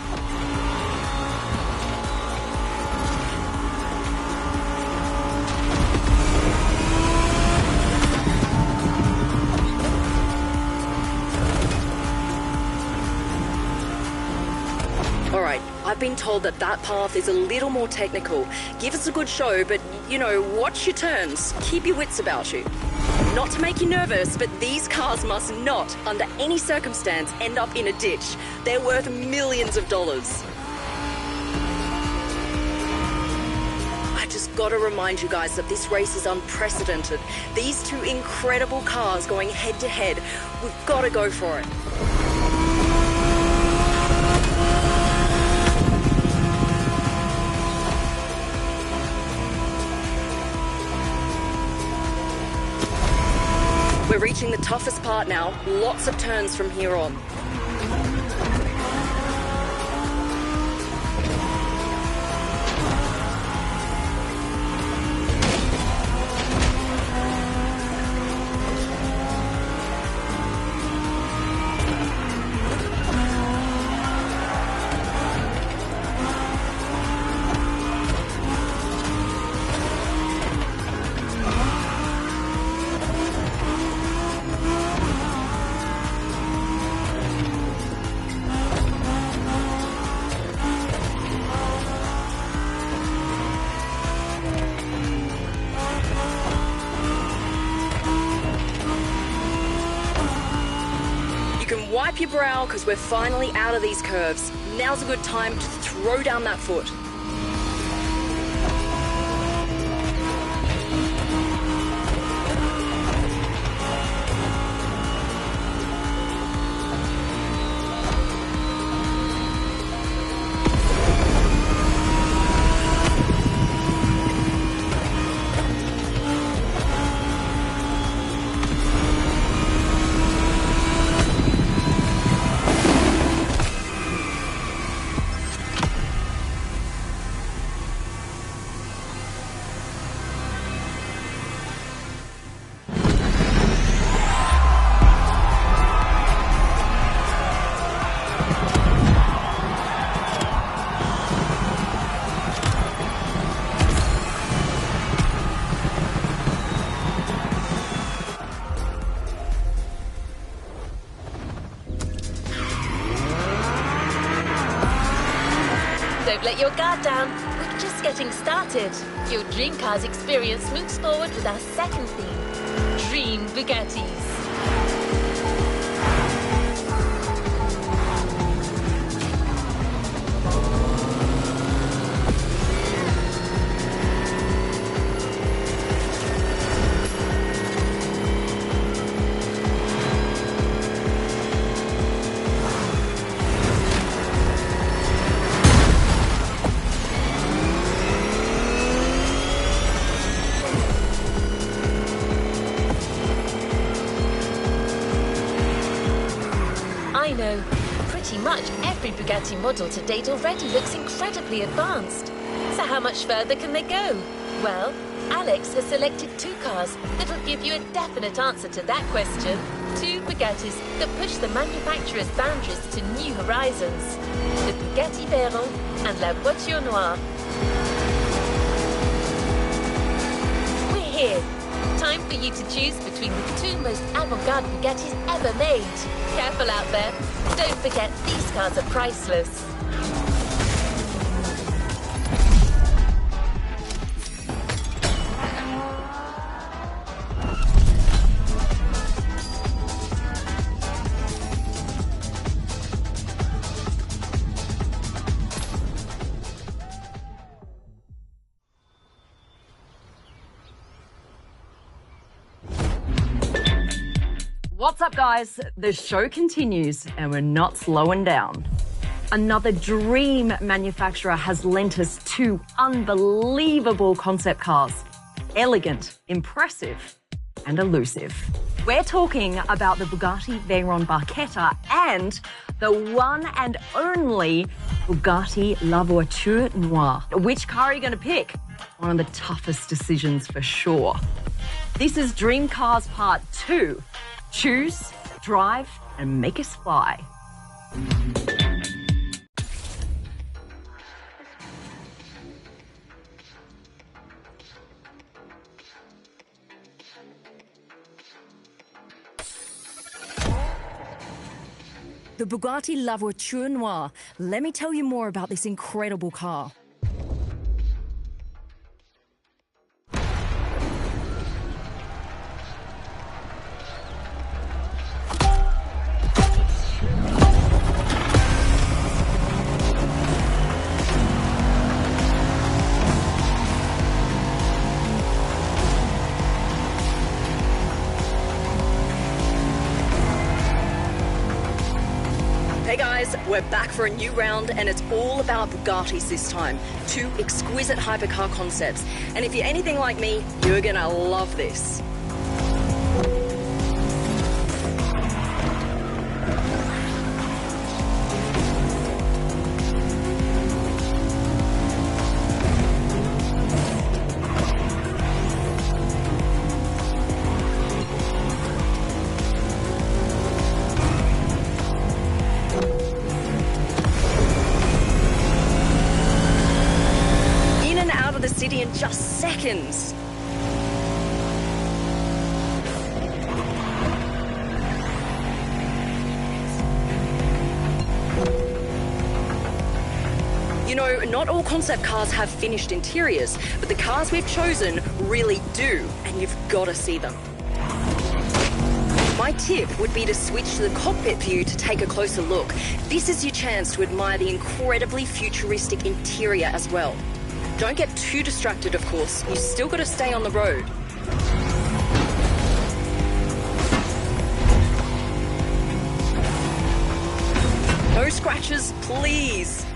All right, I've been told that path is a little more technical. Give us a good show, but, you know, watch your turns. Keep your wits about you. Not to make you nervous, but these cars must not, under any circumstance, end up in a ditch. They're worth millions of dollars. I just gotta remind you guys that this race is unprecedented. These two incredible cars going head to head. We've gotta go for it. We're reaching the toughest part now. Lots of turns from here on. Wipe your brow, because we're finally out of these curves. Now's a good time to throw down that foot. Don't let your guard down. We're just getting started. Your Dream Cars experience moves forward with our second theme, Dream Bugattis. I know. Pretty much every Bugatti model to date already looks incredibly advanced. So how much further can they go? Well, Alex has selected 2 cars that'll give you a definite answer to that question. 2 Bugattis that push the manufacturer's boundaries to new horizons. The Bugatti Veyron and La Voiture Noire. We're here. Time for you to choose between the 2 most avant-garde Bugattis ever made. Careful out there. Don't forget, these cars are priceless. What's up, guys? The show continues and we're not slowing down. Another dream manufacturer has lent us 2 unbelievable concept cars. Elegant, impressive, and elusive. We're talking about the Bugatti Veyron Barchetta and the one and only Bugatti La Voiture Noire. Which car are you going to pick? One of the toughest decisions for sure. This is Dream Cars Part 2. Choose, drive, and make us fly. The Bugatti La Voiture Noire. Let me tell you more about this incredible car. Hey guys, we're back for a new round and it's all about Bugattis this time. 2 exquisite hypercar concepts. And if you're anything like me, you're gonna love this. The city in just seconds. You know, not all concept cars have finished interiors, but the cars we've chosen really do, and you've got to see them. My tip would be to switch to the cockpit view to take a closer look. This is your chance to admire the incredibly futuristic interior as well. Don't get too distracted, of course. You still got to stay on the road. No scratches, please.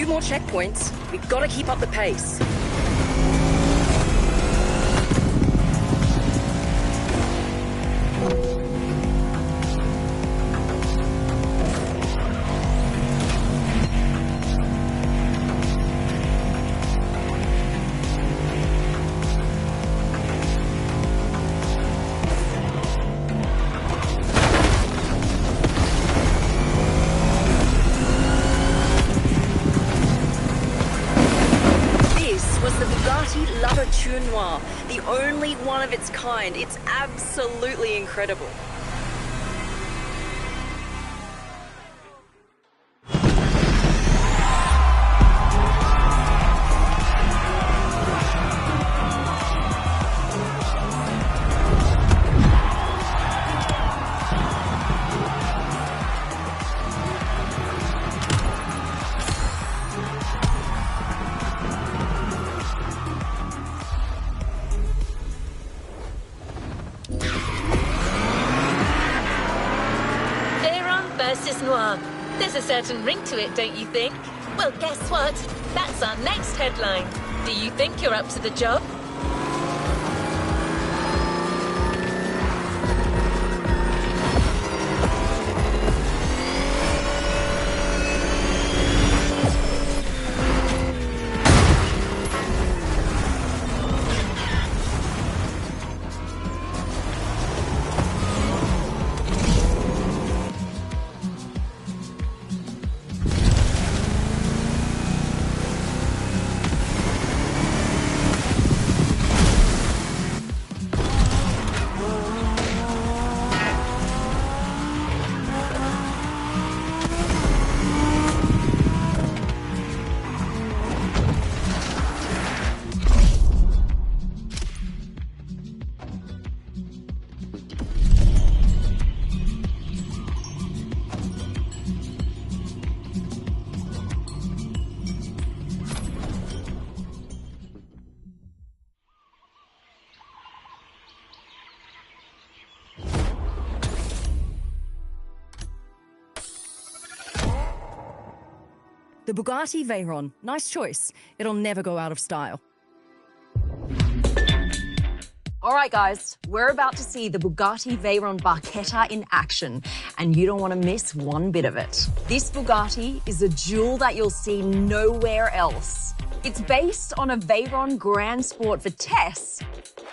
More checkpoints. We've got to keep up the pace. only one of its kind. It's absolutely incredible. There's a certain ring to it, don't you think? Well, guess what? That's our next headline. Do you think you're up to the job? The Bugatti Veyron. Nice choice. It'll never go out of style. All right, guys, we're about to see the Bugatti Veyron Barchetta in action, and you don't want to miss one bit of it. This Bugatti is a jewel that you'll see nowhere else. It's based on a Veyron Grand Sport Vitesse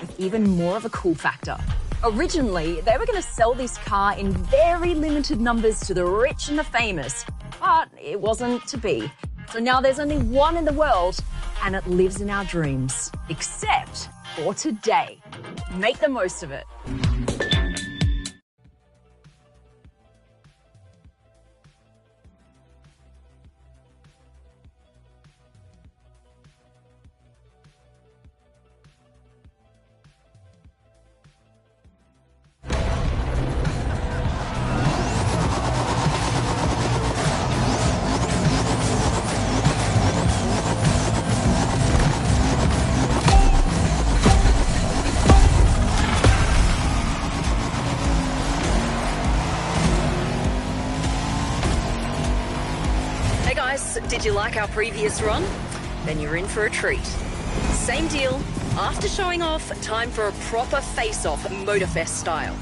with even more of a cool factor. Originally, they were going to sell this car in very limited numbers to the rich and the famous, but it wasn't to be. So now there's only one in the world, and it lives in our dreams. Except for today. Make the most of it. Did you like our previous run? Then you're in for a treat. Same deal. After showing off, time for a proper face-off Motorfest style.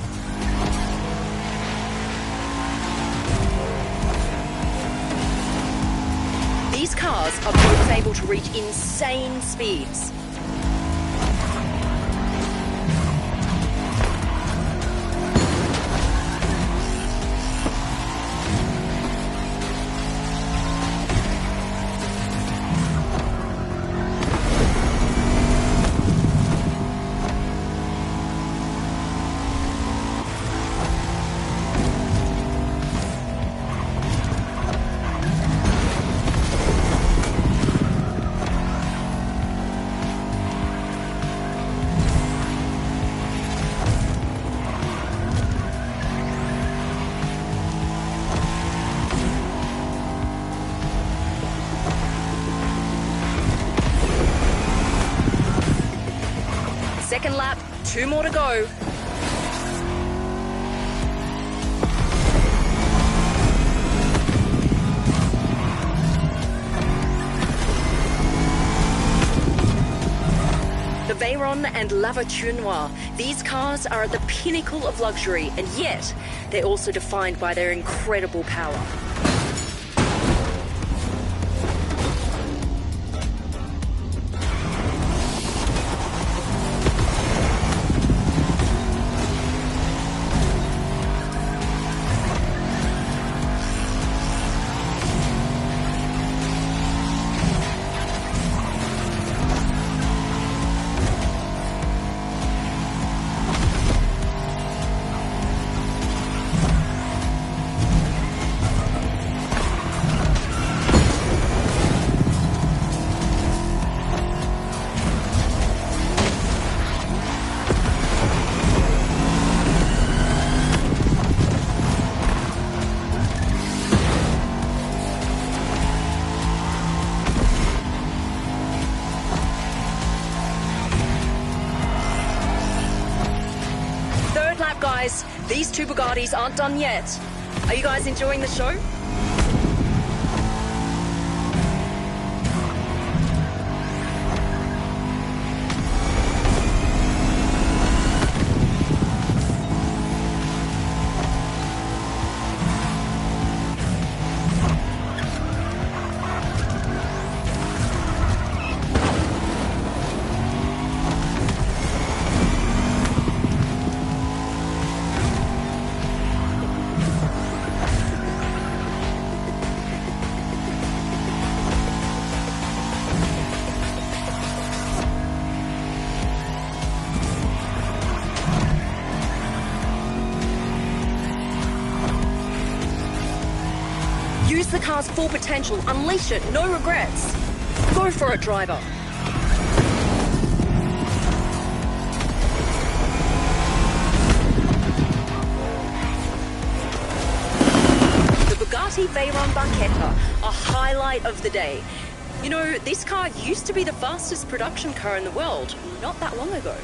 These cars are both able to reach insane speeds. Second lap, 2 more to go. The Veyron and La Voiture Noire. These cars are at the pinnacle of luxury, and yet they're also defined by their incredible power. right, guys, these two Bugattis aren't done yet. Are you guys enjoying the show? Use the car's full potential, unleash it, no regrets. Go for it, driver. The Bugatti Veyron Barchetta, a highlight of the day. You know, this car used to be the fastest production car in the world, not that long ago.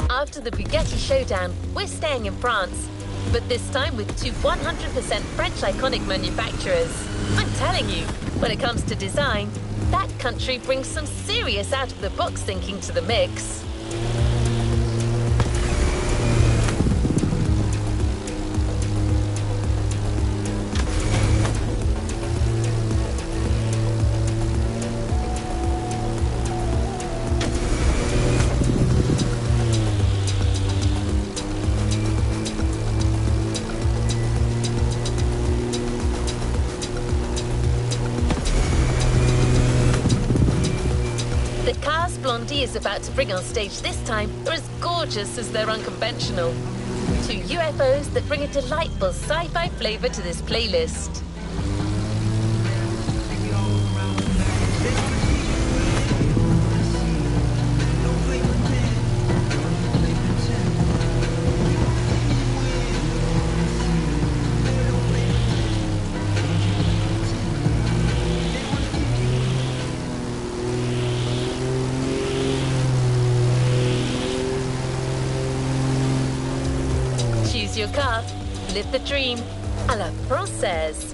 After the Bugatti showdown, we're staying in France, but this time with two 100% French iconic manufacturers. I'm telling you, when it comes to design, that country brings some serious out-of-the-box thinking to the mix. The cars Blondie is about to bring on stage this time are as gorgeous as they're unconventional. Two UFOs that bring a delightful sci-fi flavor to this playlist. Choose your car, live the dream, à la française.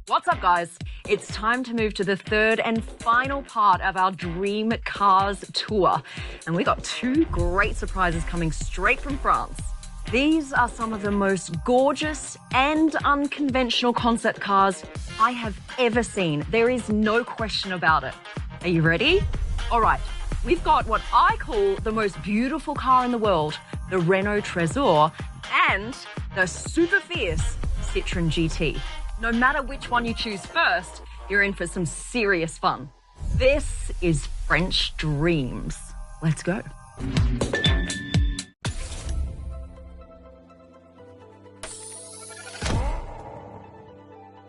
What's up, guys? It's time to move to the third and final part of our Dream Cars tour. And we got two great surprises coming straight from France. These are some of the most gorgeous and unconventional concept cars I have ever seen. There is no question about it. Are you ready? All right, we've got what I call the most beautiful car in the world, the Renault Trésor, and the super fierce Citroën GT. No matter which one you choose first, you're in for some serious fun. This is French Dreams. Let's go.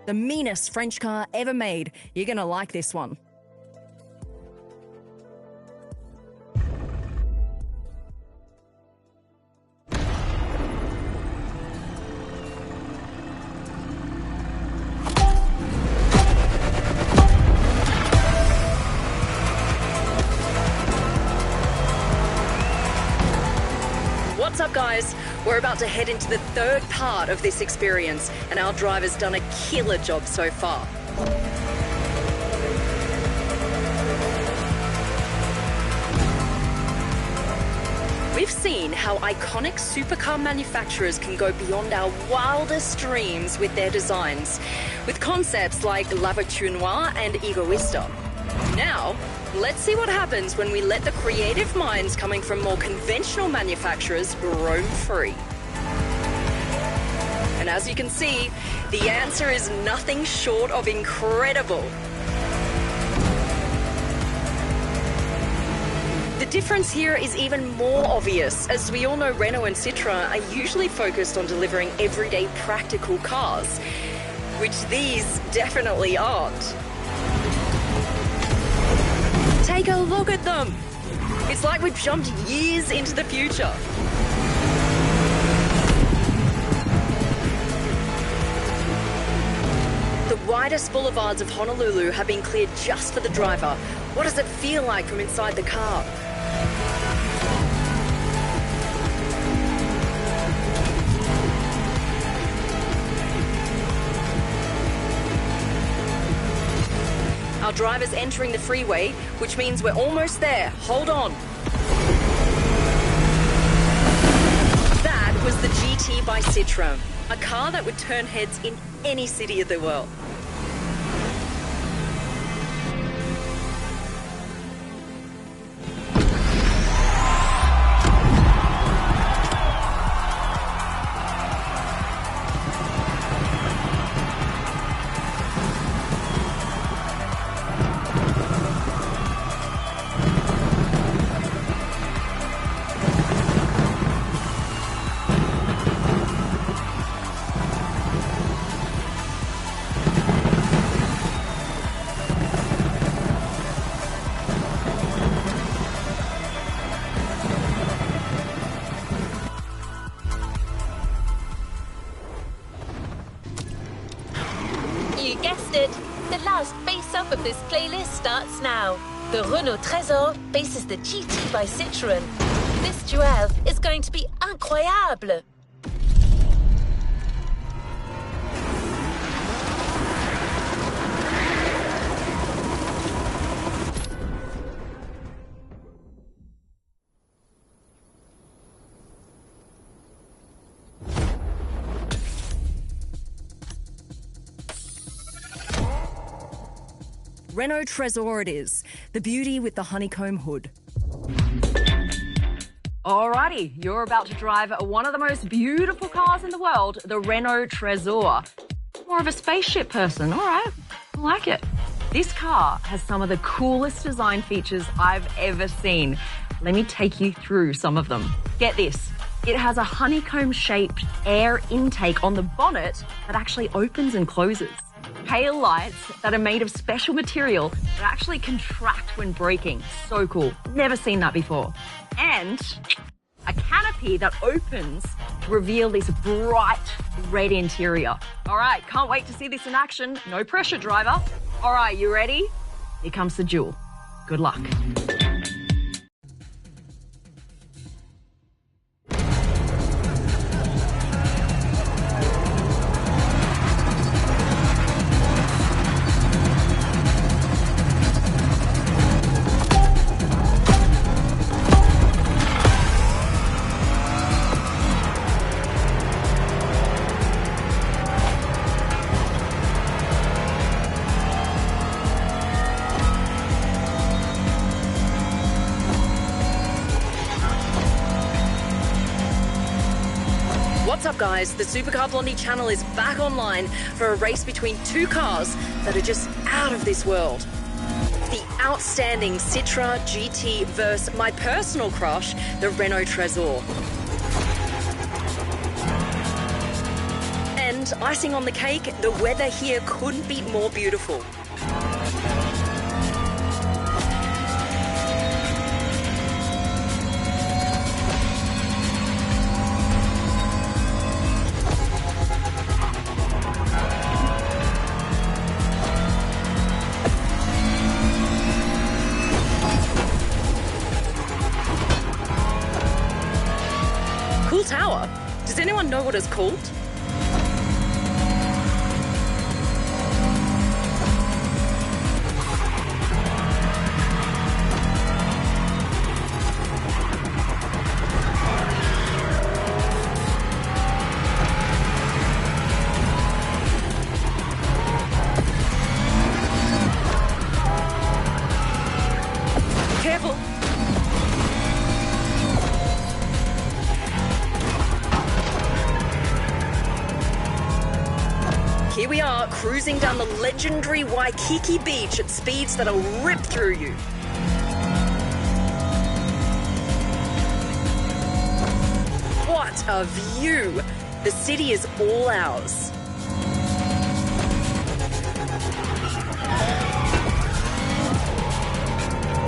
The meanest French car ever made. You're gonna like this one. What's up, guys? We're about to head into the third part of this experience, and our driver's done a killer job so far. We've seen how iconic supercar manufacturers can go beyond our wildest dreams with their designs, with concepts like La Voiture Noire and Egoista. Now, let's see what happens when we let the creative minds coming from more conventional manufacturers roam free. And as you can see, the answer is nothing short of incredible. The difference here is even more obvious, as we all know Renault and Citroën are usually focused on delivering everyday practical cars, which these definitely aren't. Take a look at them. It's like we've jumped years into the future. The widest boulevards of Honolulu have been cleared just for the driver. What does it feel like from inside the car? Our driver's entering the freeway, which means we're almost there. Hold on. That was the GT by Citroën, a car that would turn heads in any city of the world. The last face-up of this playlist starts now. The Renault Trésor faces the GT by Citroën. This duel is going to be incroyable. Renault Trésor it is, the beauty with the honeycomb hood. Alrighty, you're about to drive one of the most beautiful cars in the world, the Renault Trésor. More of a spaceship person, alright, I like it. This car has some of the coolest design features I've ever seen. Let me take you through some of them. Get this, it has a honeycomb-shaped air intake on the bonnet that actually opens and closes. Tail lights that are made of special material that actually contract when braking. So cool. Never seen that before. And a canopy that opens to reveal this bright red interior. All right, can't wait to see this in action. No pressure, driver. All right, you ready? Here comes the duel. Good luck. up, guys. The Supercar Blondie channel is back online for a race between two cars that are just out of this world. The outstanding Citra GT versus my personal crush, the Renault Trezor. And icing on the cake, the weather here couldn't be more beautiful. Cool tower. Does anyone know what it's called? Careful. Here we are, cruising down the legendary Waikiki beach at speeds that'll rip through you. What a view! The city is all ours.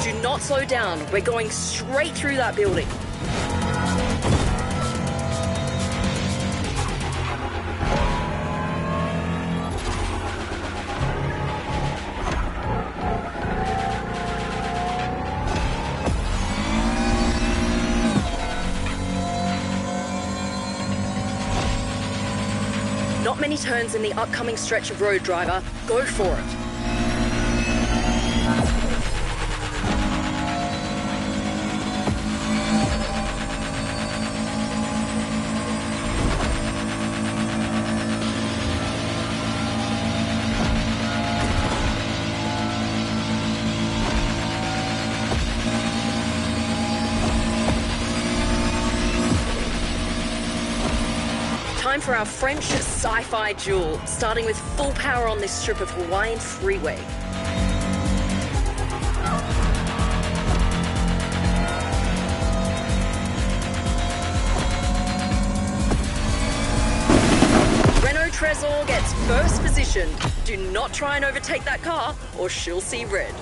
Do not slow down. We're going straight through that building. Not many turns in the upcoming stretch of road, driver. Go for it. Time for our French sci-fi duel, starting with full power on this strip of Hawaiian freeway. Renault Trezor gets first position. Do not try and overtake that car, or she'll see red.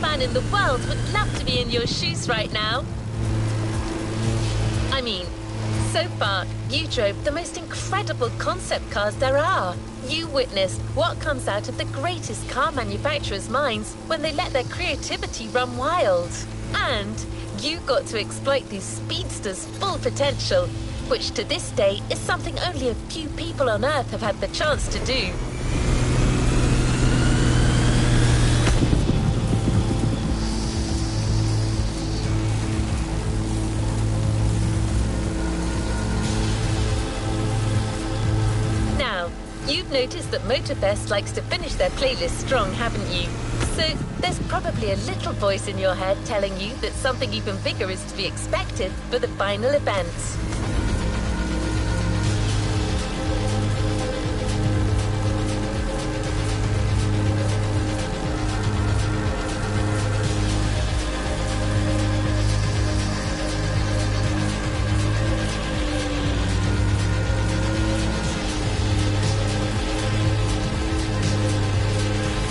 Fan in the world would love to be in your shoes right now. I mean, so far, you drove the most incredible concept cars there are. You witnessed what comes out of the greatest car manufacturers' minds when they let their creativity run wild. And you got to exploit these speedsters' full potential, which to this day is something only a few people on Earth have had the chance to do. You've noticed that Motorfest likes to finish their playlist strong, haven't you? So there's probably a little voice in your head telling you that something even bigger is to be expected for the final event.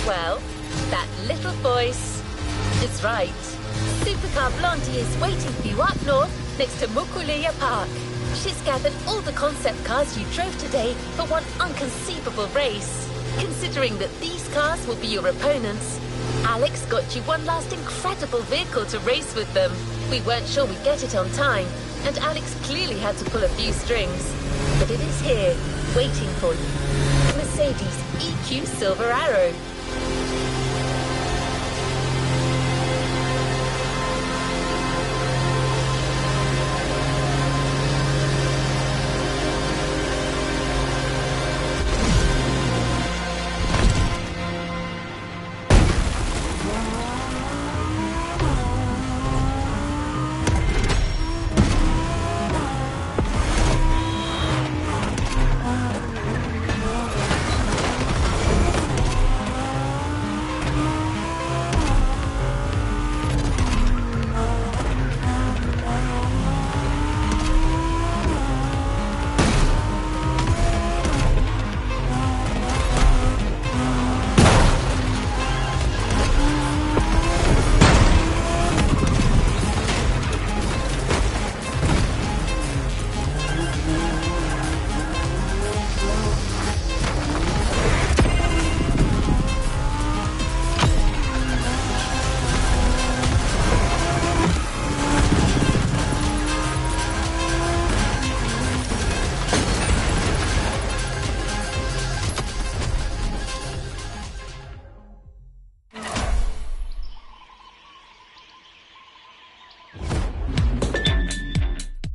Well, that little voice is right. Supercar Blondie is waiting for you up north next to Mokuleia Park. She's gathered all the concept cars you drove today for one unconceivable race. Considering that these cars will be your opponents, Alex got you one last incredible vehicle to race with them. We weren't sure we'd get it on time, and Alex clearly had to pull a few strings. But it is here, waiting for you. Mercedes EQ Silver Arrow.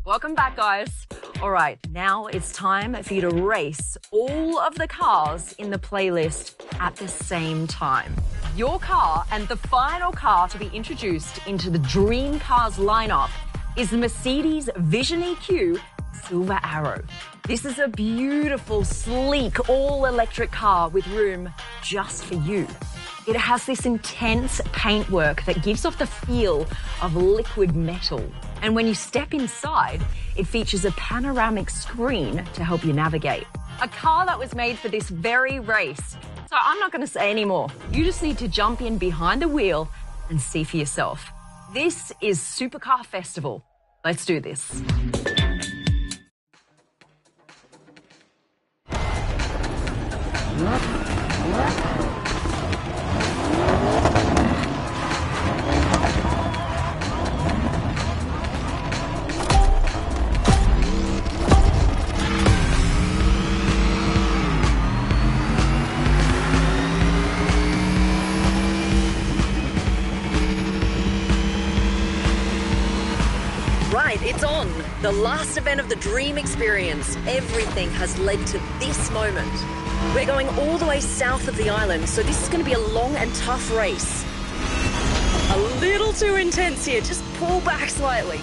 Welcome back, guys. All right, now it's time for you to race all of the cars in the playlist at the same time. Your car and the final car to be introduced into the Dream Cars lineup is the Mercedes Vision EQ Silver Arrow. This is a beautiful, sleek, all-electric car with room just for you. It has this intense paintwork that gives off the feel of liquid metal. And when you step inside, it features a panoramic screen to help you navigate. A car that was made for this very race. So I'm not going to say any more. You just need to jump in behind the wheel and see for yourself. This is Supercar Festival. Let's do this. Right, it's on. The last event of the Dream Experience. Everything has led to this moment. We're going all the way south of the island, so this is going to be a long and tough race. A little too intense here. Just pull back slightly.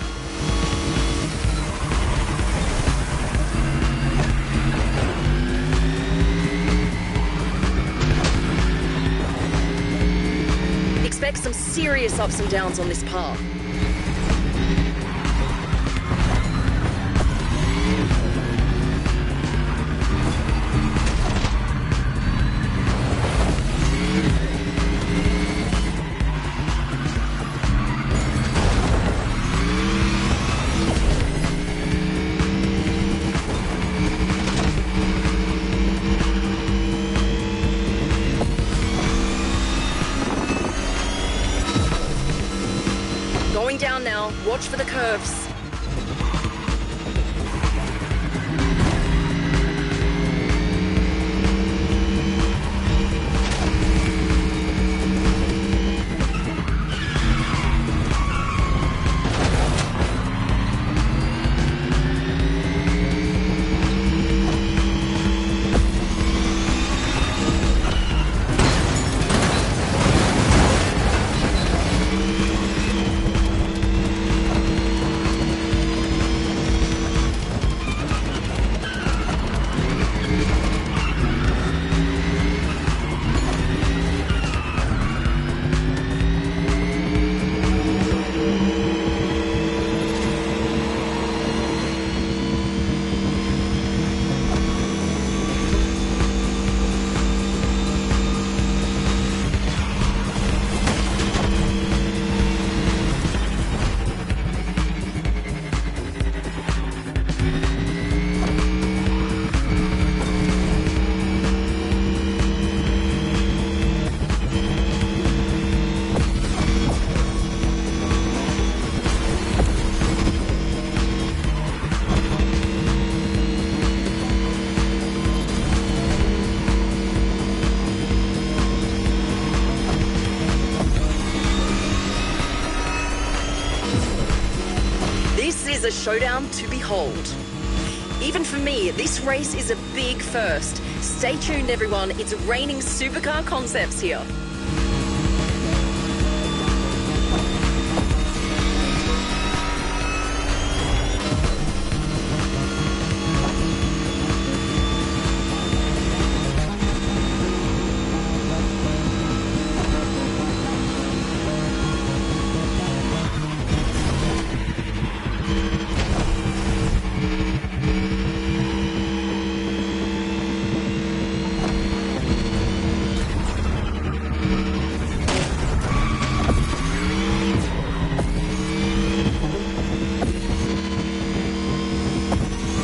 Expect some serious ups and downs on this path. Going down now, watch for the curves. is a showdown to behold. Even for me, this race is a big first. Stay tuned, everyone. It's raining supercar concepts here.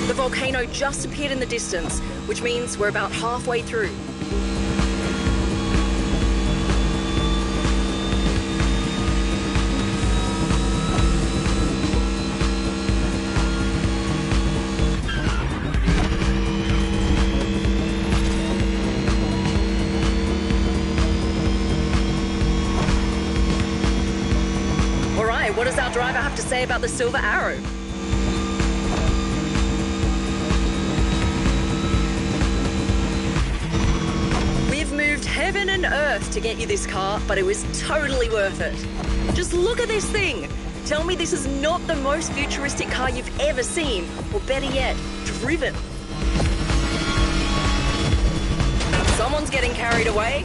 The volcano just appeared in the distance, which means we're about halfway through. All right, what does our driver have to say about the Silver Arrow? Heaven and earth to get you this car, but it was totally worth it. Just look at this thing. Tell me this is not the most futuristic car you've ever seen, or better yet, driven. Someone's getting carried away.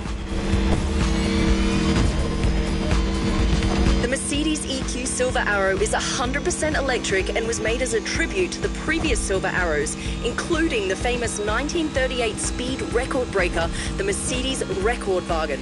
The Mercedes EQ Silver Arrow is 100% electric and was made as a tribute to the previous Silver Arrows, including the famous 1938 speed record breaker, the Mercedes Rekordwagen.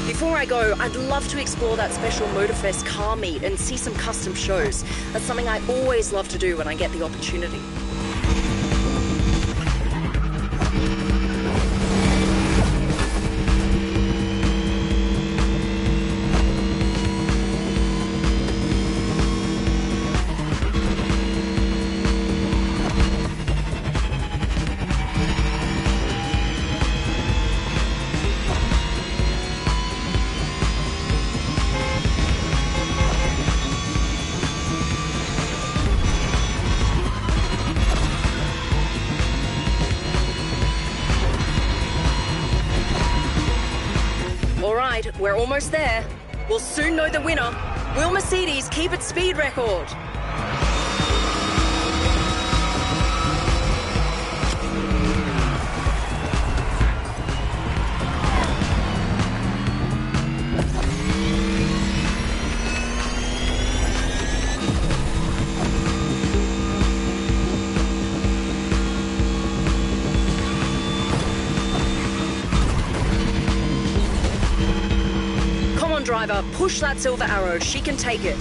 Before I go, I'd love to explore that special Motorfest car meet and see some custom shows. That's something I always love to do when I get the opportunity. All right, we're almost there. We'll soon know the winner. Will Mercedes keep its speed record? Driver, push that Silver Arrow. She can take it.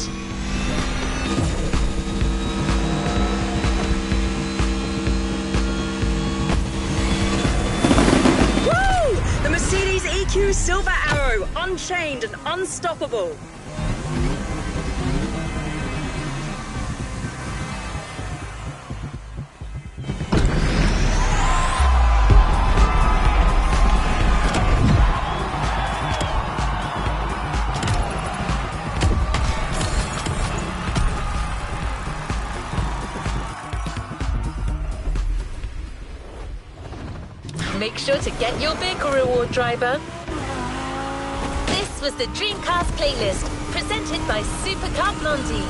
Woo! The Mercedes EQ Silver Arrow, unchained and unstoppable. Make sure to get your vehicle reward, driver. This was the Dreamcast playlist, presented by Supercar Blondie.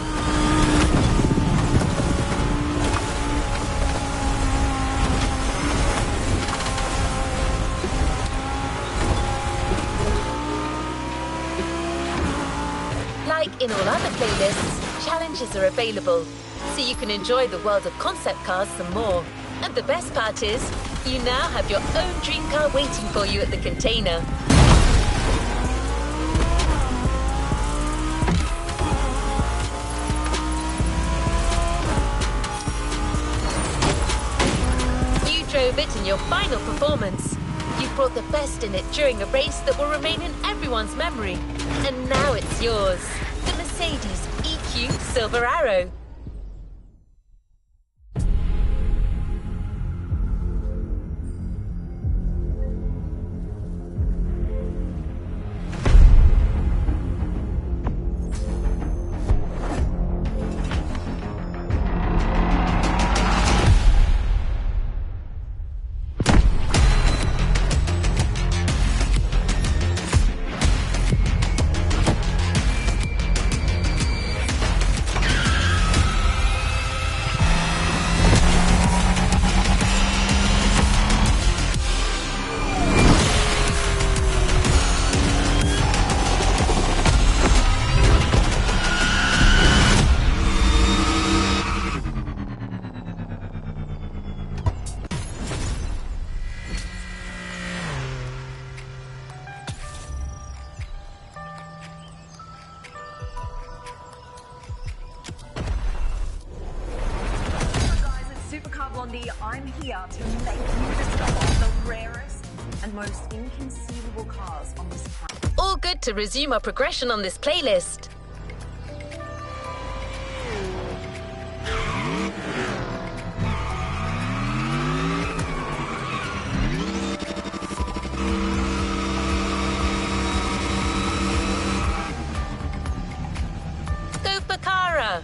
Like in all other playlists, challenges are available, so you can enjoy the world of concept cars some more. And the best part is, you now have your own dream car waiting for you at the container. You drove it in your final performance. You brought the best in it during a race that will remain in everyone's memory. And now it's yours. The Mercedes EQ Silver Arrow. I'm here to make you discover the rarest and most inconceivable cars on this planet. All good to resume our progression on this playlist. Go Bakara!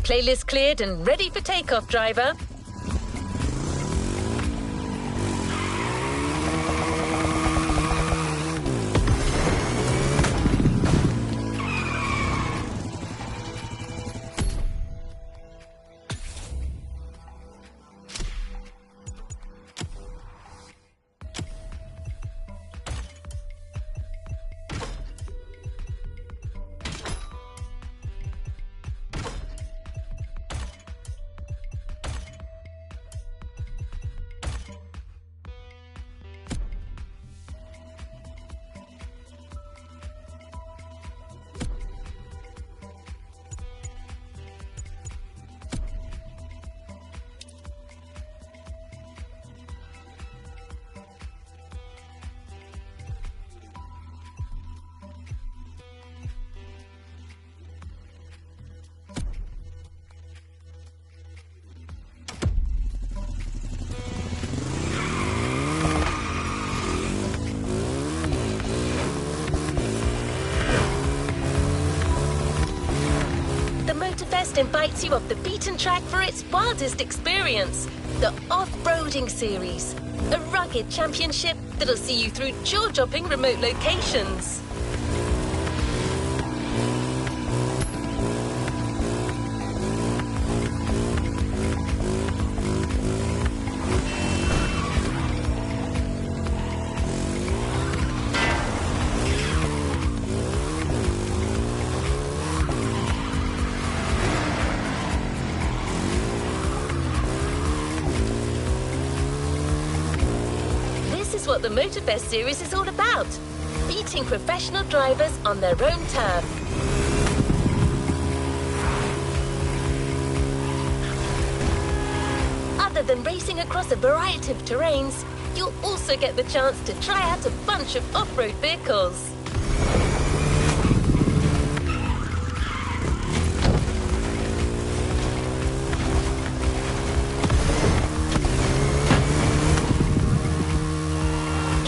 Playlist cleared and ready for takeoff, driver. Motorfest invites you off the beaten track for its wildest experience, the Off-Roading Series, a rugged championship that'll see you through jaw-dropping remote locations. That's what the Motorfest series is all about. Beating professional drivers on their own turf. Other than racing across a variety of terrains, you'll also get the chance to try out a bunch of off-road vehicles.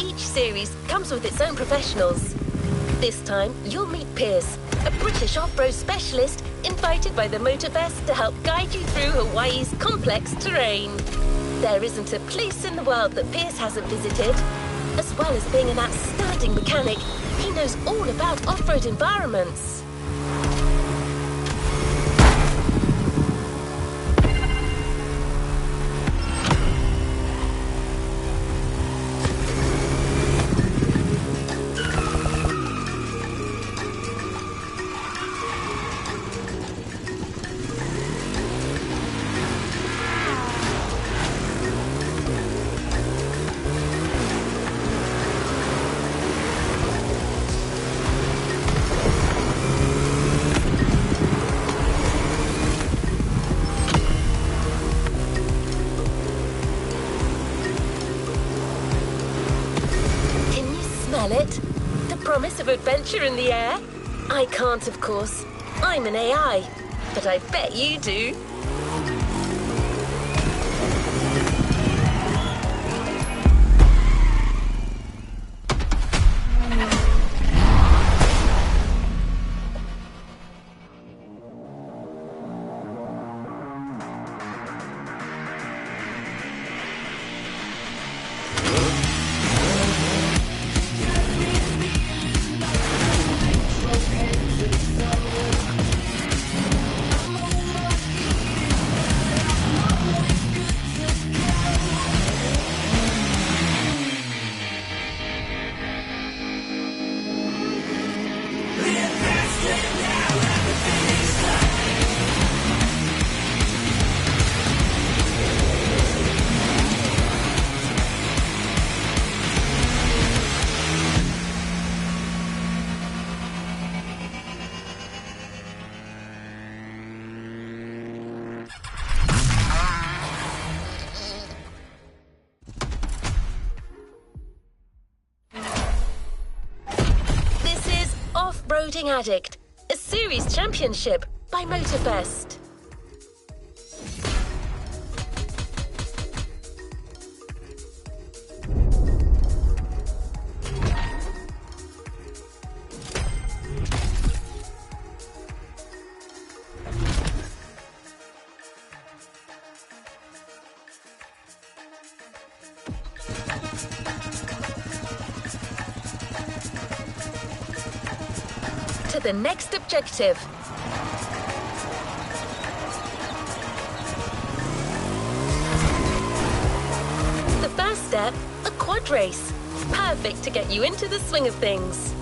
Each series comes with its own professionals. This time, you'll meet Pierce, a British off-road specialist invited by the Motorfest to help guide you through Hawaii's complex terrain. There isn't a place in the world that Pierce hasn't visited. As well as being an outstanding mechanic, he knows all about off-road environments. It? The promise of adventure in the air? I can't, of course. I'm an AI, but I bet you do. Off-Roading Addict, a series championship by Motorfest. To the next objective. The first step, a quad race. Perfect to get you into the swing of things.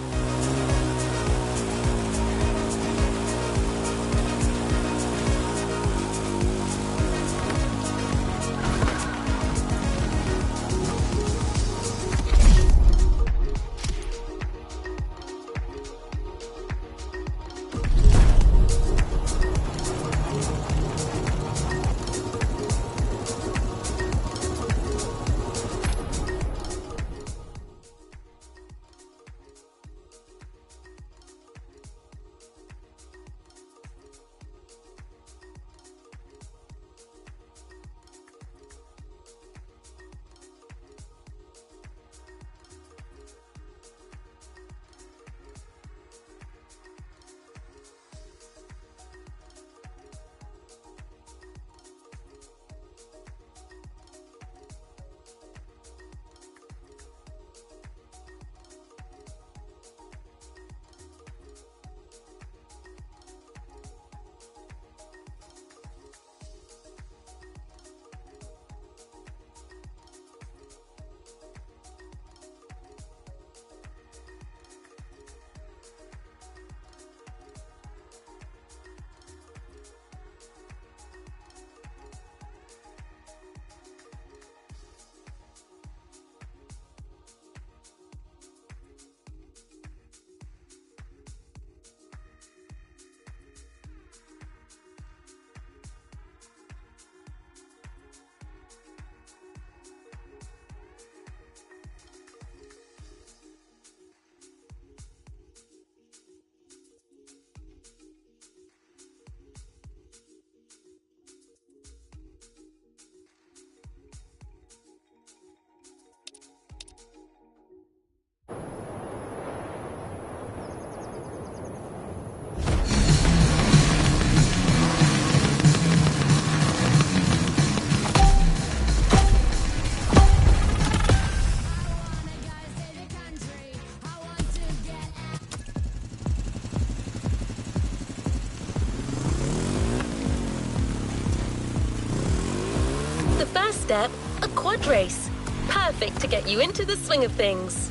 step, a quad race. Perfect to get you into the swing of things.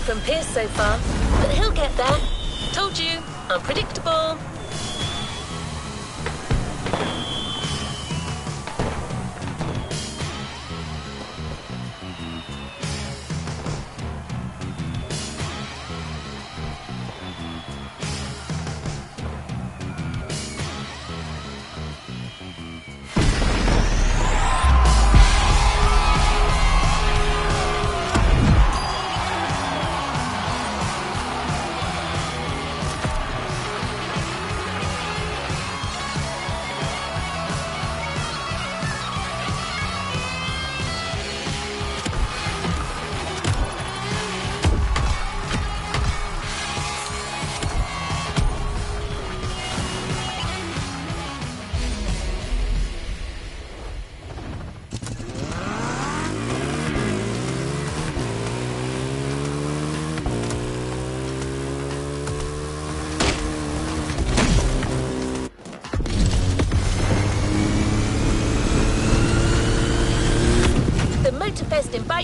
From Pierce so far, but he'll get there. Told you, unpredictable.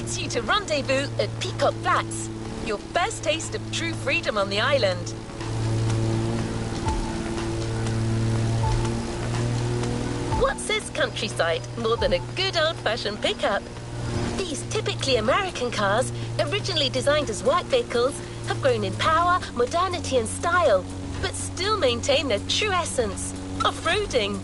invites you to rendezvous at Peacock Flats, your first taste of true freedom on the island. What says countryside more than a good old-fashioned pickup? These typically American cars, originally designed as work vehicles, have grown in power, modernity and style, but still maintain their true essence, off-roading.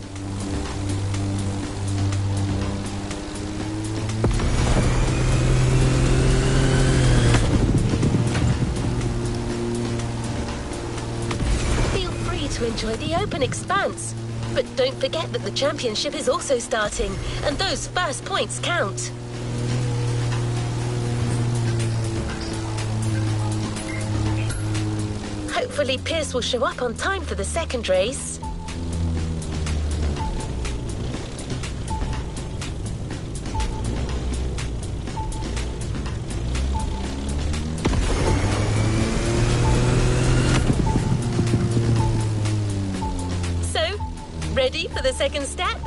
Feel free to enjoy the open expanse, but don't forget that the championship is also starting, and those first points count. Hopefully Pierce will show up on time for the second race. So, ready for the second step?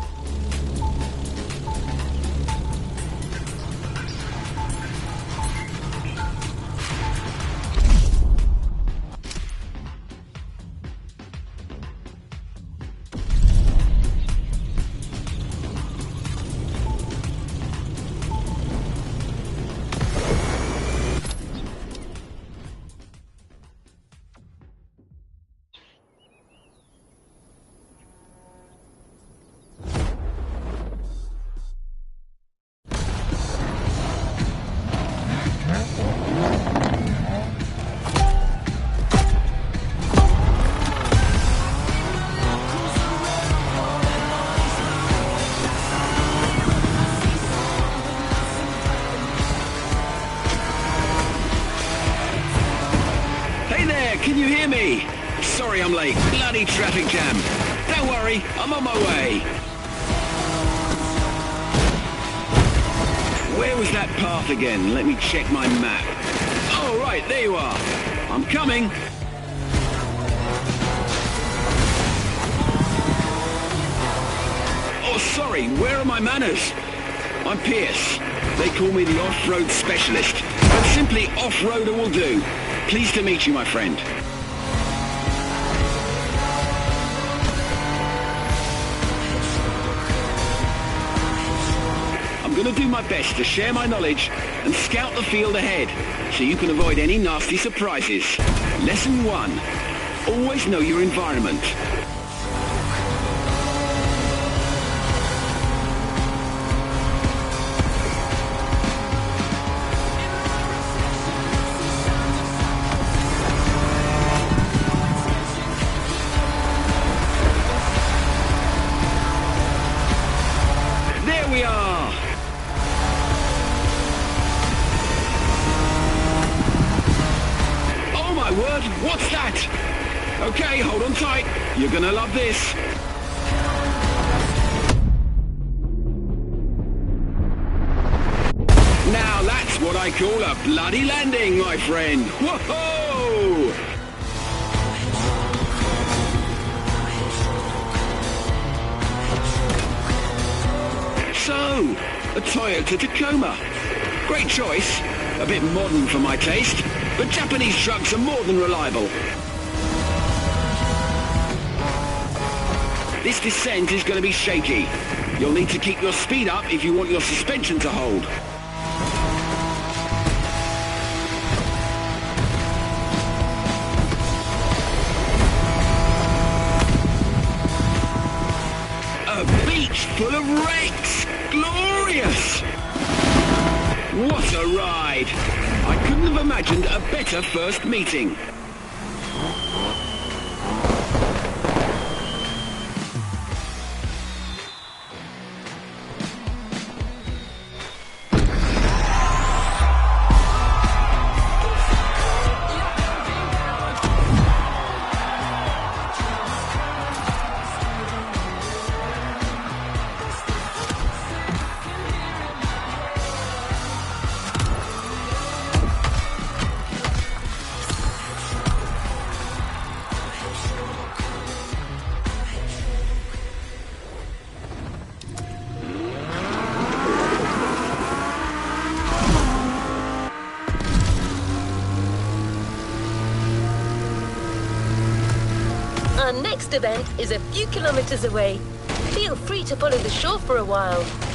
Can you hear me? Sorry I'm late. Bloody traffic jam. Don't worry, I'm on my way. Where was that path again? Let me check my map. Oh, right, there you are. I'm coming. Oh, sorry, where are my manners? I'm Pierce. They call me the off-road specialist, but simply off-roader will do. Pleased to meet you, my friend. I'm going to do my best to share my knowledge and scout the field ahead, so you can avoid any nasty surprises. Lesson 1. Always know your environment. There we are! Oh my word, what's that? Okay, hold on tight. You're gonna love this. Now that's what I call a bloody landing, my friend. Whoa! So, a Toyota Tacoma. Great choice. A bit modern for my taste, but Japanese trucks are more than reliable. This descent is going to be shaky. You'll need to keep your speed up if you want your suspension to hold. A beach full of wrecks! Glorious! What a ride! I couldn't have imagined a better first meeting. Our next event is a few kilometers away. Feel free to follow the shore for a while.